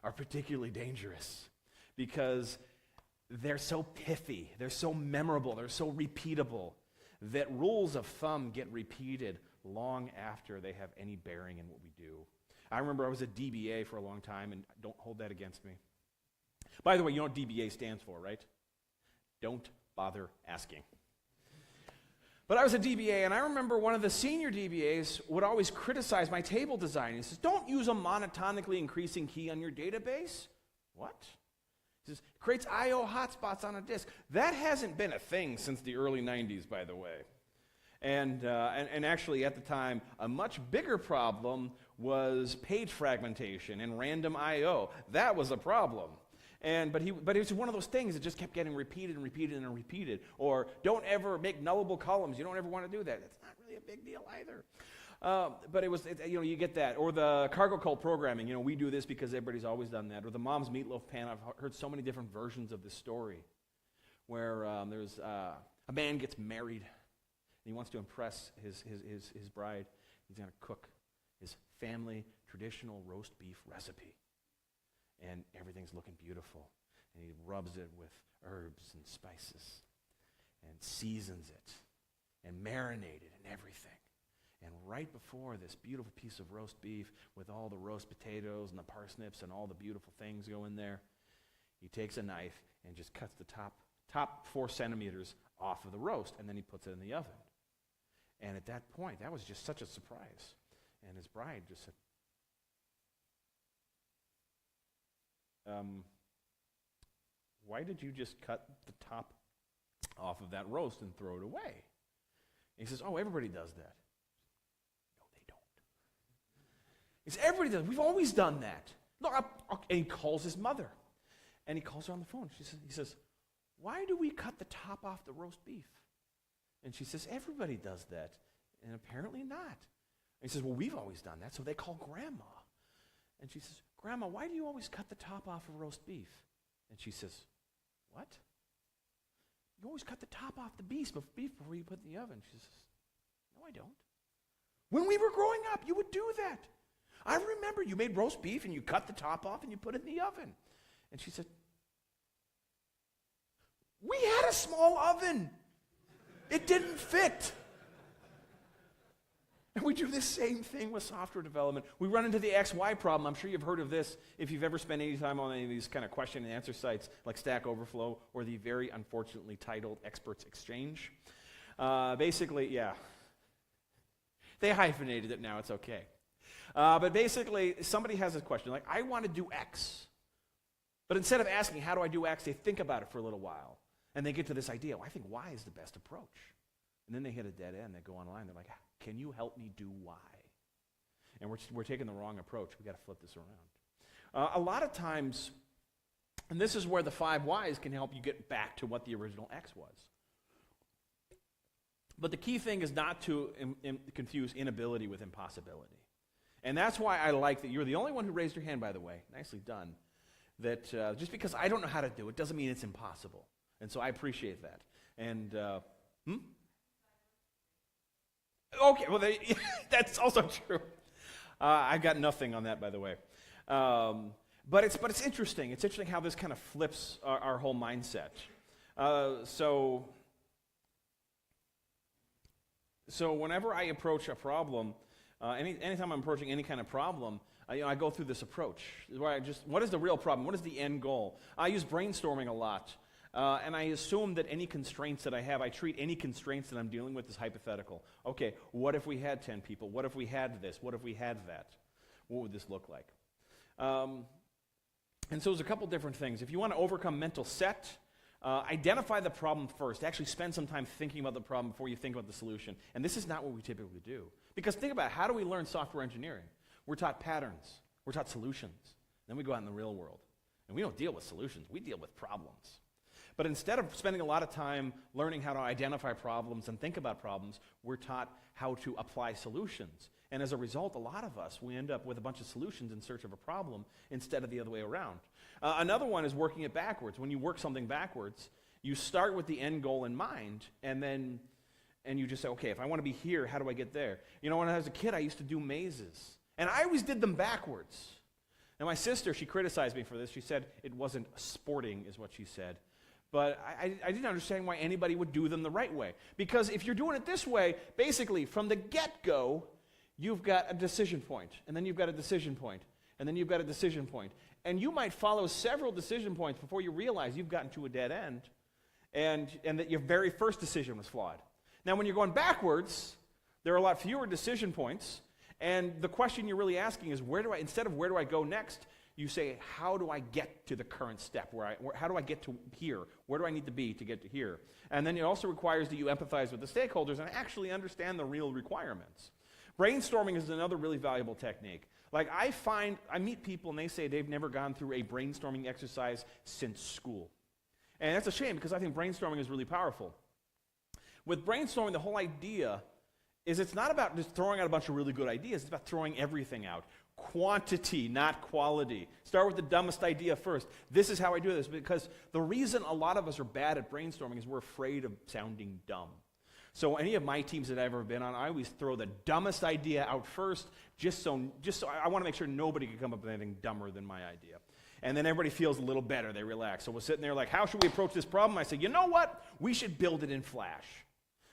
are particularly dangerous because they're so pithy, they're so memorable, they're so repeatable. that rules of thumb get repeated long after they have any bearing in what we do. I remember I was a DBA for a long time, and don't hold that against me. By the way, you know what DBA stands for, right? Don't bother asking. But I was a DBA, and I remember one of the senior DBAs would always criticize my table design. He says, don't use a monotonically increasing key on your database. What? He says, creates I/O hotspots on a disk. That hasn't been a thing since the early 90s, by the way. And actually, at the time, a much bigger problem was page fragmentation and random I/O. That was a problem. But it was one of those things that just kept getting repeated and repeated and repeated. Or don't ever make nullable columns. You don't ever want to do that. It's not really a big deal either. But you get that. Or the cargo cult programming. We do this because everybody's always done that. Or the mom's meatloaf pan. I've heard so many different versions of this story, where there's a man gets married and he wants to impress his bride. He's going to cook his family traditional roast beef recipe. And everything's looking beautiful. And he rubs it with herbs and spices and seasons it and marinates it and everything. And right before this beautiful piece of roast beef with all the roast potatoes and the parsnips and all the beautiful things go in there, he takes a knife and just cuts the top 4 centimeters off of the roast, and then he puts it in the oven. And at that point, that was just such a surprise. And his bride just said, why did you just cut the top off of that roast and throw it away? And he says, oh, everybody does that. No, they don't. He says, everybody does. We've always done that. Look, and he calls his mother. And he calls her on the phone. He says, why do we cut the top off the roast beef? And she says, everybody does that. And apparently not. And he says, well, we've always done that. So they call Grandma. And she says, Grandma, why do you always cut the top off of roast beef? And she says, what? You always cut the top off the beef before you put it in the oven. She says, no, I don't. When we were growing up, you would do that. I remember you made roast beef and you cut the top off and you put it in the oven. And she said, we had a small oven. It didn't fit. And we do the same thing with software development. We run into the XY problem. I'm sure you've heard of this if you've ever spent any time on any of these kind of question and answer sites like Stack Overflow or the very unfortunately titled Experts Exchange. Basically, yeah. They hyphenated it now. It's okay. But basically, somebody has a question like, I want to do X. But instead of asking, how do I do X, they think about it for a little while. And they get to this idea, well, I think Y is the best approach. And then they hit a dead end. They go online. They're like, can you help me do Y? And we're taking the wrong approach. We've got to flip this around. A lot of times, and this is where the 5 Ys can help you get back to what the original X was. But the key thing is not to confuse inability with impossibility. And that's why I like that you're the only one who raised your hand, by the way. Nicely done. That just because I don't know how to do it doesn't mean it's impossible. And so I appreciate that. And, Okay, well, that's also true. I've got nothing on that, by the way. But it's interesting. It's interesting how this kind of flips our whole mindset. So whenever I approach a problem, anytime I'm approaching any kind of problem, I go through this approach. Where what is the real problem? What is the end goal? I use brainstorming a lot. And I assume that any constraints that I have, I treat any constraints that I'm dealing with as hypothetical. Okay, what if we had 10 people? What if we had this? What if we had that? What would this look like? And so there's a couple different things. If you want to overcome mental set, identify the problem first. Actually spend some time thinking about the problem before you think about the solution. And this is not what we typically do. Because think about it, how do we learn software engineering? We're taught patterns. We're taught solutions. Then we go out in the real world. And we don't deal with solutions. We deal with problems. But instead of spending a lot of time learning how to identify problems and think about problems, we're taught how to apply solutions. And as a result, a lot of us, we end up with a bunch of solutions in search of a problem instead of the other way around. Another one is working it backwards. When you work something backwards, you start with the end goal in mind, and you just say, okay, if I want to be here, how do I get there? When I was a kid, I used to do mazes. And I always did them backwards. Now, my sister, she criticized me for this. She said it wasn't sporting, is what she said. But I didn't understand why anybody would do them the right way. Because if you're doing it this way, basically, from the get-go, you've got a decision point, and then you've got a decision point, and then you've got a decision point. And you might follow several decision points before you realize you've gotten to a dead end, and that your very first decision was flawed. Now, when you're going backwards, there are a lot fewer decision points, and the question you're really asking is, instead of where do I go next, you say, how do I get to the current step? How do I get to here? Where do I need to be to get to here? And then it also requires that you empathize with the stakeholders and actually understand the real requirements. Brainstorming is another really valuable technique. Like I meet people and they say they've never gone through a brainstorming exercise since school. And that's a shame because I think brainstorming is really powerful. With brainstorming, the whole idea is it's not about just throwing out a bunch of really good ideas. It's about throwing everything out. Quantity, not quality. Start with the dumbest idea first. This is how I do this, because the reason a lot of us are bad at brainstorming is we're afraid of sounding dumb. So any of my teams that I've ever been on, I always throw the dumbest idea out first, just so I want to make sure nobody can come up with anything dumber than my idea. And then everybody feels a little better, they relax. So we're sitting there like, how should we approach this problem? I say, you know what? We should build it in Flash.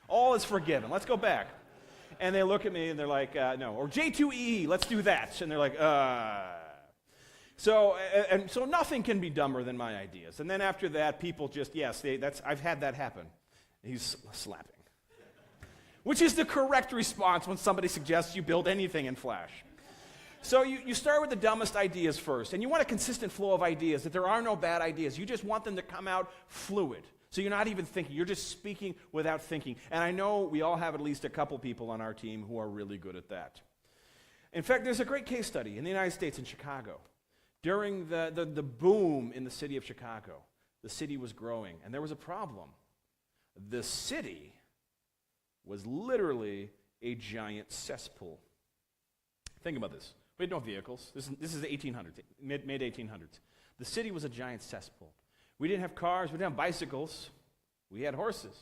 All is forgiven. Let's go back. And they look at me and they're like, no. Or J2EE, let's do that. And they're like, So nothing can be dumber than my ideas. And then after that, people just, I've had that happen. He's slapping. Which is the correct response when somebody suggests you build anything in Flash. So you start with the dumbest ideas first. And you want a consistent flow of ideas, that there are no bad ideas. You just want them to come out fluid. So you're not even thinking. You're just speaking without thinking. And I know we all have at least a couple people on our team who are really good at that. In fact, there's a great case study in the United States in Chicago. During the boom in the city of Chicago, the city was growing, and there was a problem. The city was literally a giant cesspool. Think about this. We had no vehicles. This is the 1800s, mid-1800s. The city was a giant cesspool. We didn't have cars. We didn't have bicycles. We had horses.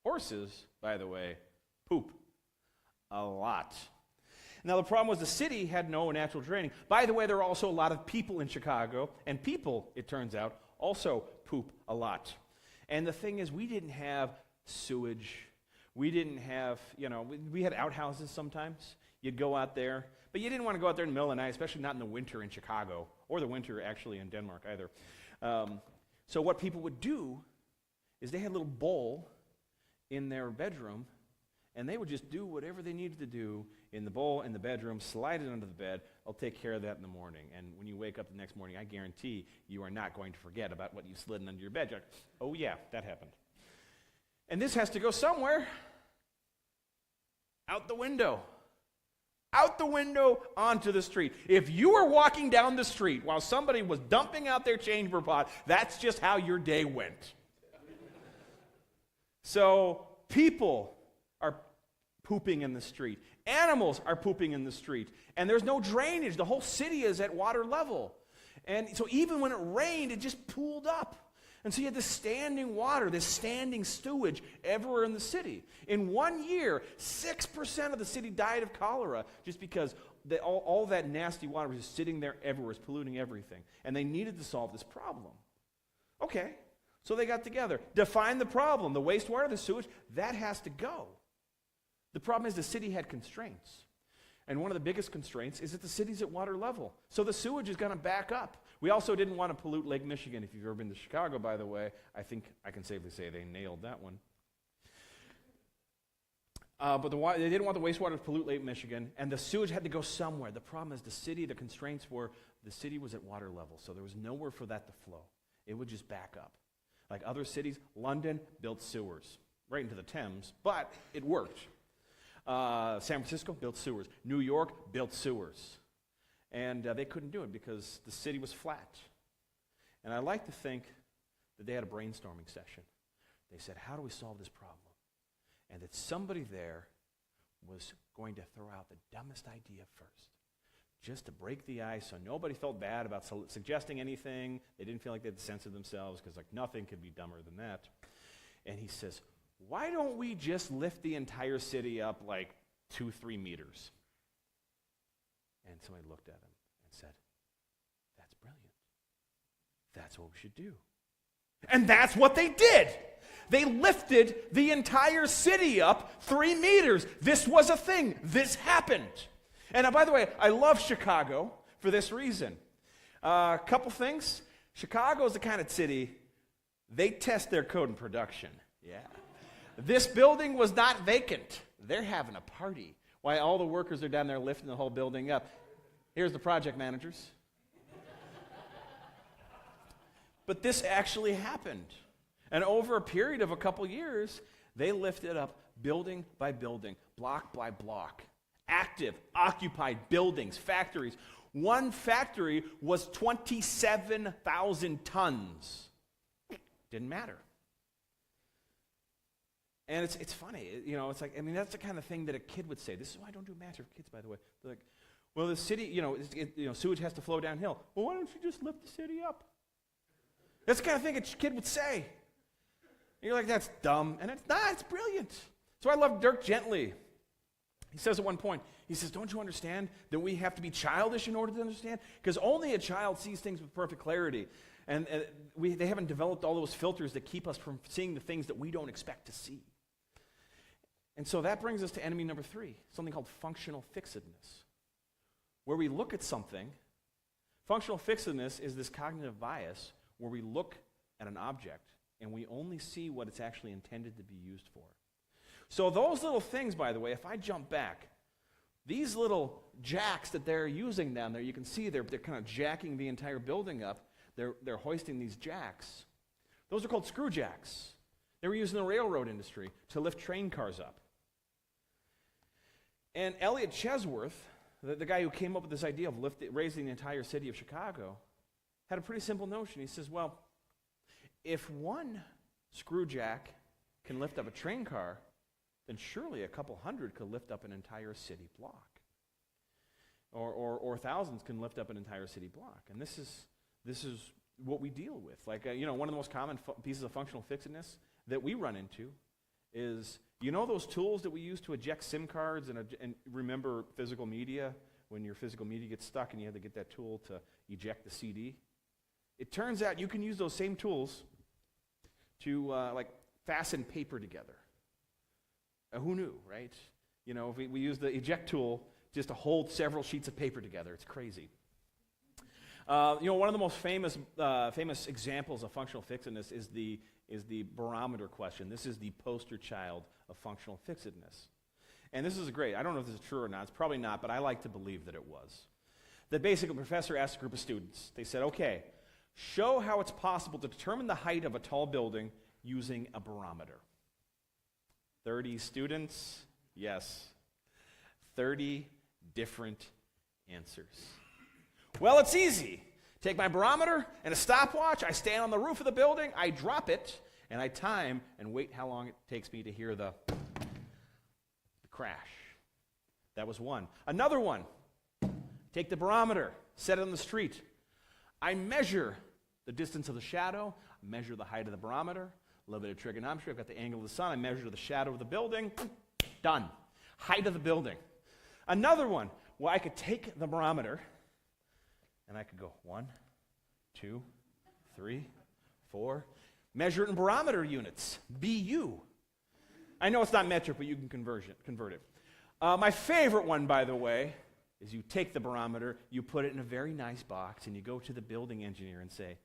Horses, by the way, poop a lot. Now, the problem was the city had no natural draining. By the way, there are also a lot of people in Chicago, and people, it turns out, also poop a lot. And the thing is, we didn't have sewage. We didn't have, we had outhouses sometimes. You'd go out there, but you didn't want to go out there in the middle of the night, especially not in the winter in Chicago, or the winter actually in Denmark either. So what people would do is they had a little bowl in their bedroom, and they would just do whatever they needed to do in the bowl in the bedroom, slide it under the bed. I'll take care of that in the morning. And when you wake up the next morning, I guarantee you are not going to forget about what you slid under your bed. You're like, oh yeah, that happened. And this has to go somewhere. Out the window. Out the window onto the street. If you were walking down the street while somebody was dumping out their chamber pot, that's just how your day went. So people are pooping in the street. Animals are pooping in the street. And there's no drainage. The whole city is at water level. And so even when it rained, it just pooled up. And so you had this standing water, this standing sewage everywhere in the city. In 1 year, 6% of the city died of cholera just because all that nasty water was just sitting there everywhere, was polluting everything. And they needed to solve this problem. Okay, so they got together. Define the problem. The wastewater, the sewage, that has to go. The problem is the city had constraints. And one of the biggest constraints is that the city's at water level. So the sewage is going to back up. We also didn't want to pollute Lake Michigan. If you've ever been to Chicago, by the way, I think I can safely say they nailed that one. But they didn't want the wastewater to pollute Lake Michigan, and the sewage had to go somewhere. The problem is the constraints were the city was at water level, so there was nowhere for that to flow. It would just back up. Like other cities, London built sewers right into the Thames, but it worked. San Francisco built sewers. New York built sewers. And they couldn't do it because the city was flat. And I like to think that they had a brainstorming session. They said, how do we solve this problem? And that somebody there was going to throw out the dumbest idea first, just to break the ice so nobody felt bad about suggesting anything. They didn't feel like they had to censor themselves because nothing could be dumber than that. And he says, why don't we just lift the entire city up 2-3 meters? And somebody looked at him and said, that's brilliant. That's what we should do. And that's what they did. They lifted the entire city up 3 meters. This was a thing. This happened. And by the way, I love Chicago for this reason. A couple things. Chicago is the kind of city, they test their code in production. Yeah. This building was not vacant. They're having a party. While all the workers are down there lifting the whole building up. Here's the project managers. But this actually happened. And over a period of a couple years, they lifted up building by building, block by block. Active, occupied buildings, factories. One factory was 27,000 tons. Didn't matter. And it's funny, it's like, that's the kind of thing that a kid would say. This is why I don't do math for kids, by the way. They're like, well, the city, sewage has to flow downhill. Well, why don't you just lift the city up? That's the kind of thing a kid would say. And you're like, that's dumb. And it's not, it's brilliant. So I love Dirk Gently. He says at one point, he says, don't you understand that we have to be childish in order to understand? Because only a child sees things with perfect clarity. And they haven't developed all those filters that keep us from seeing the things that we don't expect to see. And so that brings us to enemy number 3, something called functional fixedness. Where we look at something, functional fixedness is this cognitive bias where we look at an object and we only see what it's actually intended to be used for. So those little things, by the way, if I jump back, these little jacks that they're using down there, you can see they're kind of jacking the entire building up. They're hoisting these jacks. Those are called screw jacks. They were used in the railroad industry to lift train cars up. And Elliot Chesworth, the guy who came up with this idea of raising the entire city of Chicago, had a pretty simple notion. He says, well, if one screw jack can lift up a train car, then surely a couple hundred could lift up an entire city block. Or thousands can lift up an entire city block. And this is what we deal with. Like, one of the most common pieces of functional fixedness that we run into is, those tools that we use to eject SIM cards and remember physical media, when your physical media gets stuck and you have to get that tool to eject the CD? It turns out you can use those same tools to fasten paper together. Who knew, right? If we use the eject tool just to hold several sheets of paper together. It's crazy. One of the most famous examples of functional fixedness is the barometer question. This is the poster child of functional fixedness. And this is great. I don't know if this is true or not. It's probably not, but I like to believe that it was. That basically, a professor asked a group of students, they said, okay, show how it's possible to determine the height of a tall building using a barometer. 30 students, yes. 30 different answers. Well, it's easy. Take my barometer and a stopwatch, I stand on the roof of the building, I drop it, and I time and wait how long it takes me to hear the crash. That was one. Another one. Take the barometer, set it on the street. I measure the distance of the shadow, measure the height of the barometer, a little bit of trigonometry, I've got the angle of the sun, I measure the shadow of the building, done. Height of the building. Another one, well, I could take the barometer, and I could go 1, 2, 3, 4, measure it in barometer units, BU. I know it's not metric, but you can convert it. My favorite one, by the way, is you take the barometer, you put it in a very nice box, and you go to the building engineer and say,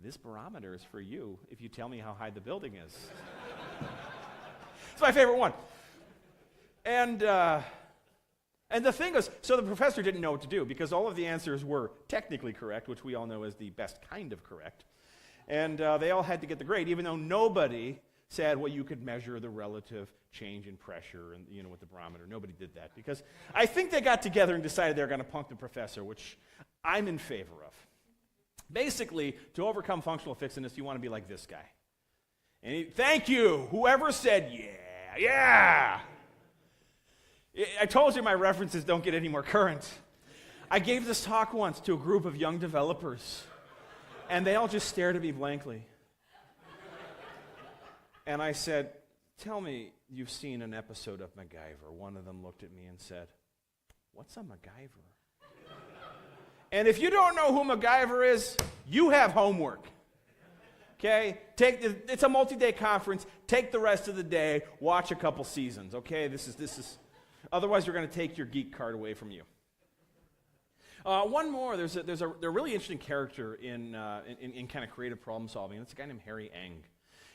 this barometer is for you if you tell me how high the building is. It's my favorite one. And the thing is, so the professor didn't know what to do because all of the answers were technically correct, which we all know is the best kind of correct. And they all had to get the grade, even though nobody said, well, you could measure the relative change in pressure and with the barometer. Nobody did that because I think they got together and decided they were going to punk the professor, which I'm in favor of. Basically, to overcome functional fixedness, you want to be like this guy. And thank you, whoever said, yeah. I told you my references don't get any more current. I gave this talk once to a group of young developers, and they all just stared at me blankly. And I said, tell me you've seen an episode of MacGyver. One of them looked at me and said, what's a MacGyver? And if you don't know who MacGyver is, you have homework. Okay? It's a multi-day conference. Take the rest of the day. Watch a couple seasons. Okay? This is. Otherwise, you're going to take your geek card away from you. One more. There's a really interesting character in kind of creative problem solving. It's a guy named Harry Eng.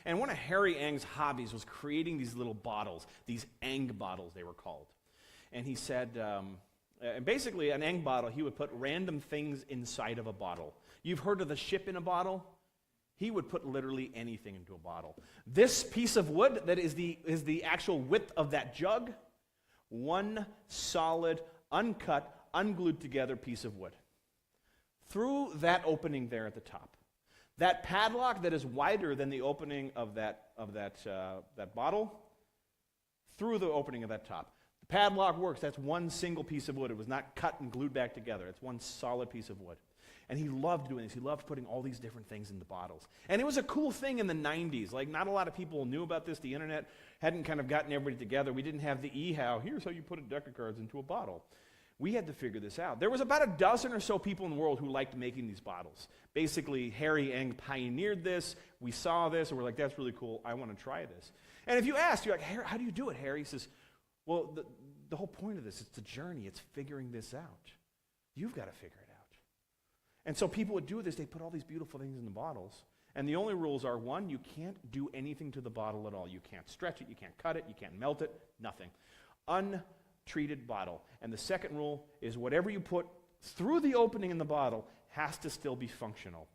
And one of Harry Eng's hobbies was creating these little bottles, these Eng bottles they were called. And he said, basically an Eng bottle, he would put random things inside of a bottle. You've heard of the ship in a bottle? He would put literally anything into a bottle. This piece of wood that is the actual width of that jug, one solid, uncut, unglued together piece of wood. Through that opening there at the top, that padlock that is wider than the opening of that bottle, through the opening of that top. The padlock works. That's one single piece of wood. It was not cut and glued back together. It's one solid piece of wood. And he loved doing this. He loved putting all these different things into bottles. And it was a cool thing in the 90s. Like, not a lot of people knew about this. The internet hadn't kind of gotten everybody together. We didn't have the e-how. Here's how you put a deck of cards into a bottle. We had to figure this out. There was about a dozen or so people in the world who liked making these bottles. Basically, Harry Eng pioneered this. We saw this, and we're like, that's really cool. I want to try this. And if you ask, you're like, how do you do it, Harry? He says, well, the whole point of this, it's a journey. It's figuring this out. You've got to figure it out. And so people would do this. They put all these beautiful things in the bottles. And the only rules are, one, you can't do anything to the bottle at all. You can't stretch it. You can't cut it. You can't melt it. Nothing. Untreated bottle. And the second rule is whatever you put through the opening in the bottle has to still be functional.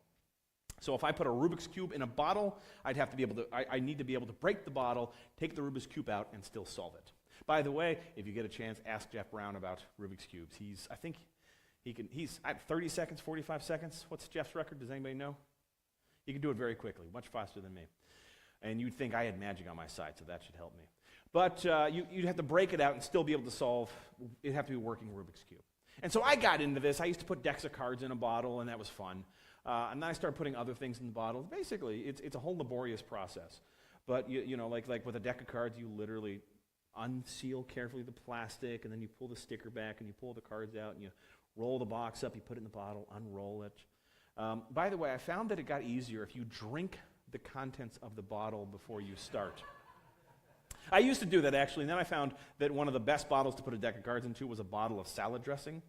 So if I put a Rubik's Cube in a bottle, I need to be able to break the bottle, take the Rubik's Cube out, and still solve it. By the way, if you get a chance, ask Jeff Brown about Rubik's Cubes. He's 30 seconds, 45 seconds. What's Jeff's record? Does anybody know? He can do it very quickly, much faster than me. And you'd think I had magic on my side, so that should help me. But you'd have to break it out and still be able to solve. It'd have to be a working Rubik's Cube. And so I got into this. I used to put decks of cards in a bottle, and that was fun. And then I started putting other things in the bottle. Basically, it's a whole laborious process. But like with a deck of cards, you literally unseal carefully the plastic, and then you pull the sticker back, and you pull the cards out, and you roll the box up, you put it in the bottle, unroll it. By the way, I found that it got easier if you drink the contents of the bottle before you start. I used to do that, actually, and then I found that one of the best bottles to put a deck of cards into was a bottle of salad dressing.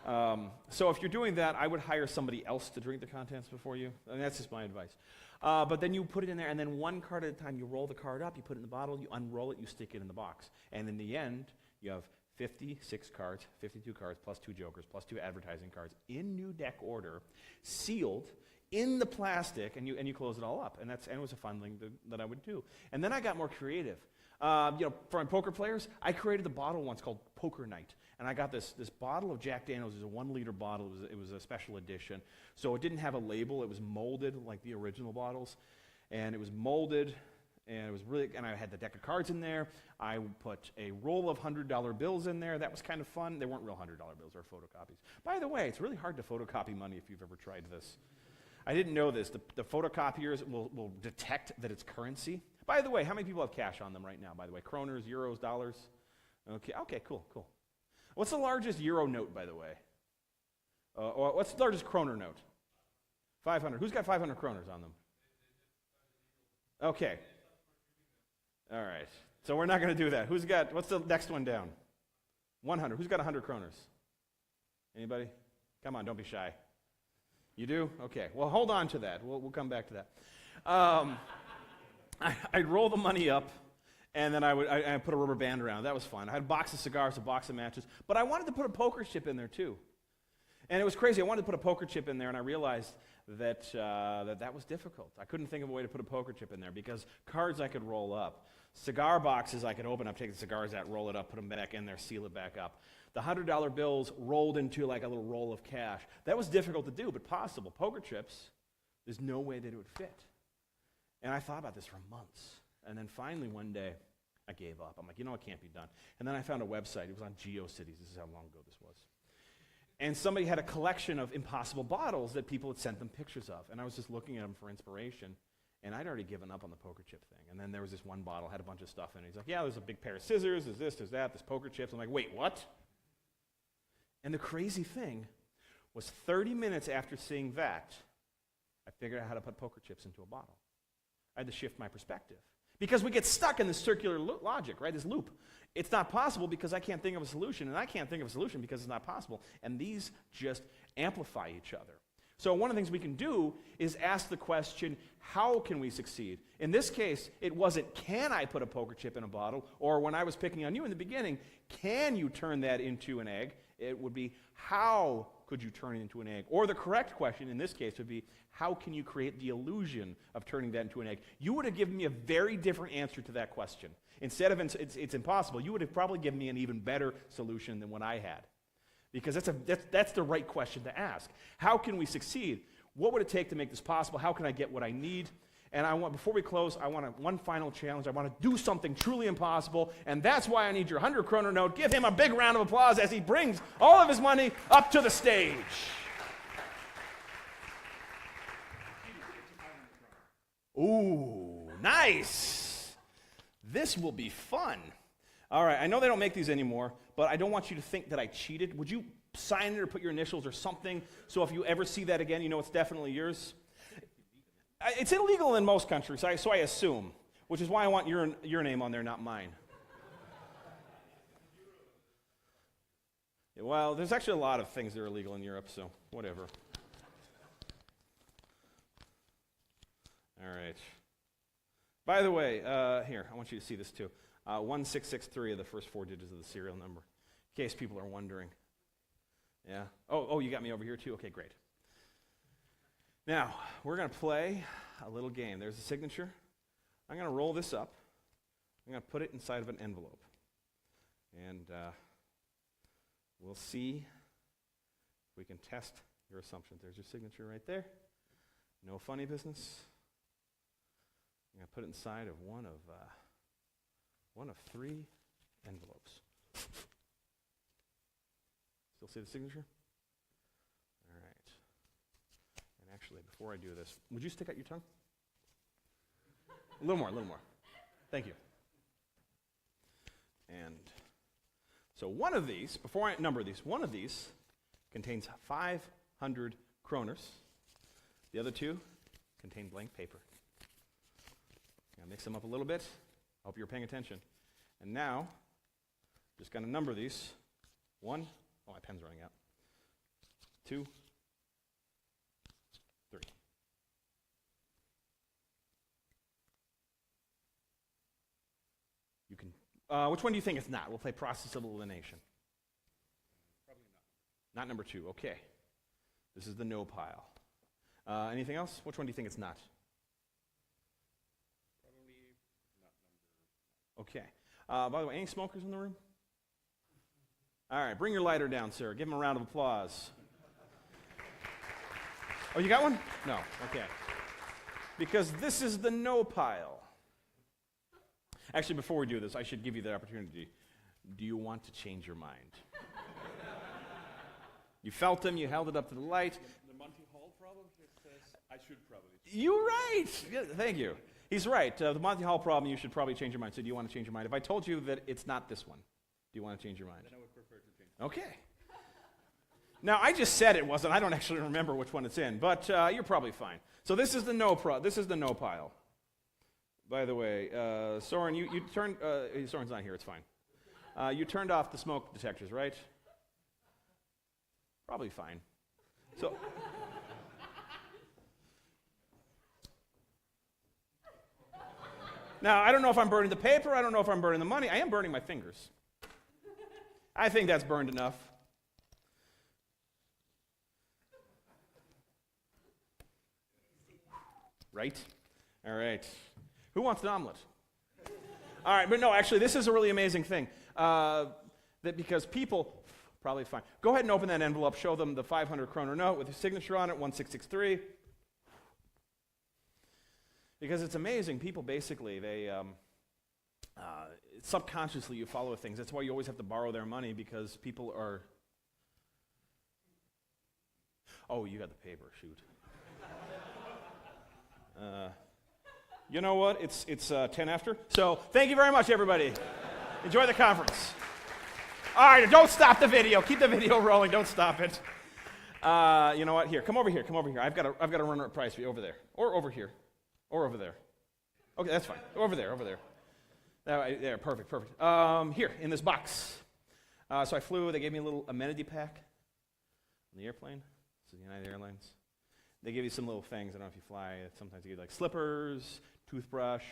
So if you're doing that, I would hire somebody else to drink the contents before you, and that's just my advice. But then you put it in there, and then one card at a time, you roll the card up, you put it in the bottle, you unroll it, you stick it in the box. And in the end, you have 56 cards, 52 cards, plus 2 jokers, plus 2 advertising cards, in new deck order, sealed, in the plastic, and you close it all up. And it was a fun thing that I would do. And then I got more creative. For my poker players, I created a bottle once called Poker Night. And I got this bottle of Jack Daniels. It was a 1-liter bottle. It was a special edition. So it didn't have a label. It was molded like the original bottles. And it was molded, and it was really, and I had the deck of cards in there. I put a roll of $100 bills in there. That was kind of fun. They weren't real $100 bills. They were photocopies. By the way, it's really hard to photocopy money if you've ever tried this. I didn't know this. The photocopiers will detect that it's currency. By the way, how many people have cash on them right now, by the way? Kroners, euros, dollars? Okay, cool. What's the largest euro note, by the way? Or what's the largest kroner note? 500. Who's got 500 kroners on them? Okay. All right. So we're not going to do that. What's the next one down? 100. Who's got 100 kroners? Anybody? Come on, don't be shy. You do? Okay. Well, hold on to that. We'll come back to that. I'd roll the money up, and then I put a rubber band around it. That was fun. I had a box of cigars, a box of matches, but I wanted to put a poker chip in there too. And it was crazy. I wanted to put a poker chip in there, and I realized that was difficult. I couldn't think of a way to put a poker chip in there because cards I could roll up. Cigar boxes I could open up, take the cigars out, roll it up, put them back in there, seal it back up. The $100 bills rolled into like a little roll of cash. That was difficult to do, but possible. Poker chips, there's no way that it would fit. And I thought about this for months. And then finally one day, I gave up. I'm like, it can't be done. And then I found a website. It was on GeoCities. This is how long ago this was. And somebody had a collection of impossible bottles that people had sent them pictures of. And I was just looking at them for inspiration. And I'd already given up on the poker chip thing. And then there was this one bottle, had a bunch of stuff in it. He's like, yeah, there's a big pair of scissors, there's this, there's that, there's poker chips. I'm like, wait, what? And the crazy thing was 30 minutes after seeing that, I figured out how to put poker chips into a bottle. I had to shift my perspective. Because we get stuck in this circular logic, right, this loop. It's not possible because I can't think of a solution, and I can't think of a solution because it's not possible. And these just amplify each other. So one of the things we can do is ask the question, how can we succeed? In this case, it wasn't, can I put a poker chip in a bottle? Or when I was picking on you in the beginning, can you turn that into an egg? It would be, how could you turn it into an egg? Or the correct question in this case would be, how can you create the illusion of turning that into an egg? You would have given me a very different answer to that question. Instead of it's impossible, you would have probably given me an even better solution than what I had. Because that's the right question to ask. How can we succeed? What would it take to make this possible? How can I get what I need? And before we close, I want one final challenge. I want to do something truly impossible, and that's why I need your 100 kroner note. Give him a big round of applause as he brings all of his money up to the stage. Ooh, nice. This will be fun. All right, I know they don't make these anymore, but I don't want you to think that I cheated. Would you sign it or put your initials or something so if you ever see that again, you know it's definitely yours? It's illegal in most countries, so I assume, which is why I want your name on there, not mine. Well, there's actually a lot of things that are illegal in Europe, so whatever. All right. By the way, here, I want you to see this too. 1663 are the first 4 digits of the serial number, in case people are wondering. Yeah? Oh, you got me over here too? Okay, great. Now, we're going to play a little game. There's a signature. I'm going to roll this up. I'm going to put it inside of an envelope. And we'll see if we can test your assumptions. There's your signature right there. No funny business. I'm going to put it inside of one of 3 envelopes. Still see the signature? All right. And actually, before I do this, would you stick out your tongue? A little more. Thank you. And so one of these, before I number these, one of these contains 500 kroners. The other 2 contain blank paper. I'll mix them up a little bit. I hope you're paying attention. And now, just going to number these. 1, oh, my pen's running out. 2, 3. You can. Which one do you think it's not? We'll play process of elimination. Probably not. Not number 2. Okay. This is the no pile. Anything else? Which one do you think it's not? Okay. By the way, any smokers in the room? All right, bring your lighter down, sir. Give him a round of applause. Oh, you got one? No. Okay. Because this is the no pile. Actually, before we do this, I should give you the opportunity. Do you want to change your mind? You felt him, you held it up to the light. The Monty Hall problem, it says I should probably. You're right. Yeah, thank you. He's right. The Monty Hall problem, you should probably change your mind. So do you want to change your mind? If I told you that it's not this one, do you want to change your mind? Then I would prefer to change. Okay. Now, I just said it wasn't. I don't actually remember which one it's in, but you're probably fine. So this is the no pile. By the way, Soren, you turned, Soren's not here, it's fine. You turned off the smoke detectors, right? Probably fine. So, now, I don't know if I'm burning the paper, I don't know if I'm burning the money, I am burning my fingers. I think that's burned enough. Right? All right. Who wants an omelet? All right, but no, actually, this is a really amazing thing. That because people, probably fine. Go ahead and open that envelope. Show them the 500 kroner note with your signature on it, 1663. Because it's amazing. People basically, they subconsciously you follow things. That's why you always have to borrow their money because people are. Oh, you got the paper. Shoot. You know what? It's 10 after. So thank you very much, everybody. Enjoy the conference. All right, don't stop the video. Keep the video rolling. Don't stop it. You know what? Here, come over here. I've got a runner-up prize for you over there, or over here, or over there. Okay, that's fine. Over there. There, perfect. Here in this box. So I flew. They gave me a little amenity pack on the airplane. This is United Airlines. They give you some little things. I don't know if you fly. Sometimes they give you like slippers, toothbrush,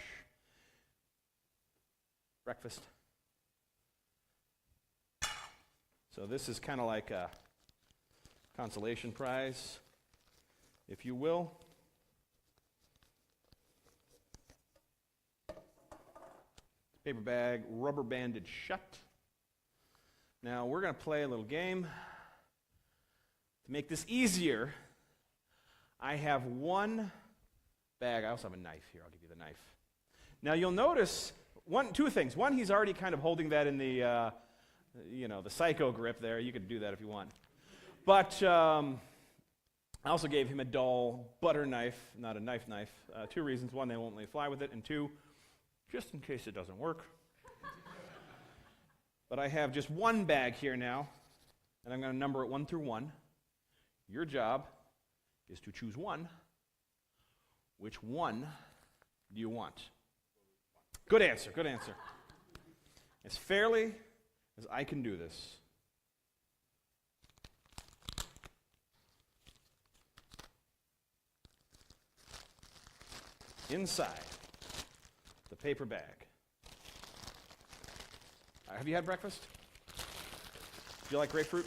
breakfast. So this is kind of like a consolation prize, if you will. Paper bag, rubber banded shut. Now we're going to play a little game. To make this easier, I have one bag. I also have a knife here. I'll give you the knife. Now you'll notice two things. One, he's already kind of holding that in the the psycho grip there. You could do that if you want. But I also gave him a dull butter knife, not a knife. 2 reasons. One, they won't let me fly with it. And 2, just in case it doesn't work. But I have just one bag here now, and I'm going to number it 1 through 1. Your job is to choose one. Which one do you want? Good answer. As fairly as I can do this. Inside the paper bag. Have you had breakfast? Do you like grapefruit?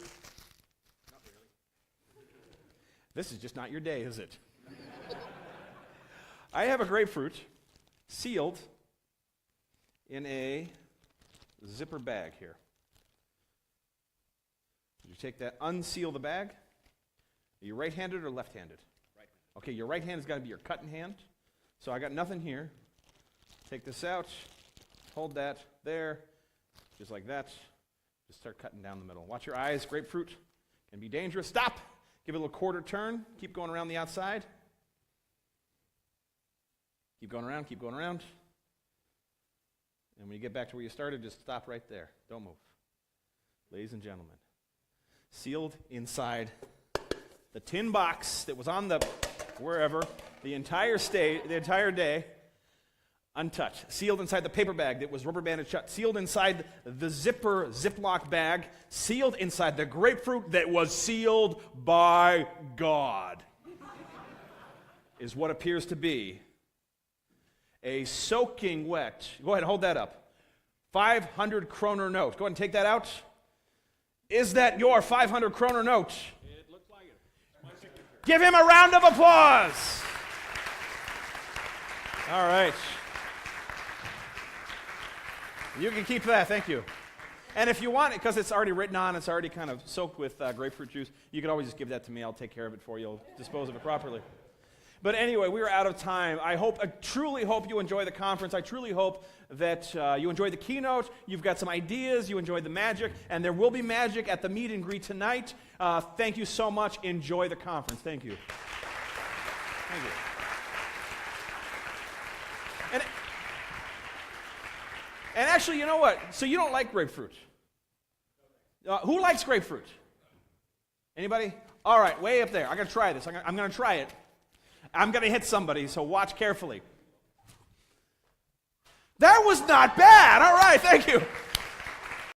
Not really. This is just not your day, is it? I have a grapefruit sealed in a zipper bag here. You take that, unseal the bag. Are you right-handed or left-handed? Right. Okay, your right hand has got to be your cutting hand. So I got nothing here. Take this out, hold that there, just like that. Just start cutting down the middle. Watch your eyes, grapefruit can be dangerous. Stop! Give it a little quarter turn. Keep going around the outside. Keep going around. And when you get back to where you started, just stop right there. Don't move. Ladies and gentlemen, sealed inside the tin box that was on the wherever the entire day, untouched. Sealed inside the paper bag that was rubber banded shut. Sealed inside the Ziploc bag. Sealed inside the grapefruit that was sealed by God. Is what appears to be a soaking wet, go ahead, hold that up, 500 kroner note. Go ahead and take that out. Is that your 500 kroner note? It looks like it. My signature. Give him a round of applause. All right. You can keep that, thank you. And if you want it, because it's already written on, it's already kind of soaked with grapefruit juice, you can always just give that to me. I'll take care of it for you. I'll dispose of it properly. But anyway, we are out of time. I truly hope you enjoy the conference. I truly hope that you enjoy the keynote. You've got some ideas. You enjoyed the magic. And there will be magic at the meet and greet tonight. Thank you so much. Enjoy the conference. Thank you. Thank you. And actually, you know what? So you don't like grapefruit. Who likes grapefruit? Anybody? All right, way up there. I'm going to try this. I'm going to try it. I'm going to hit somebody, so watch carefully. That was not bad. All right, thank you.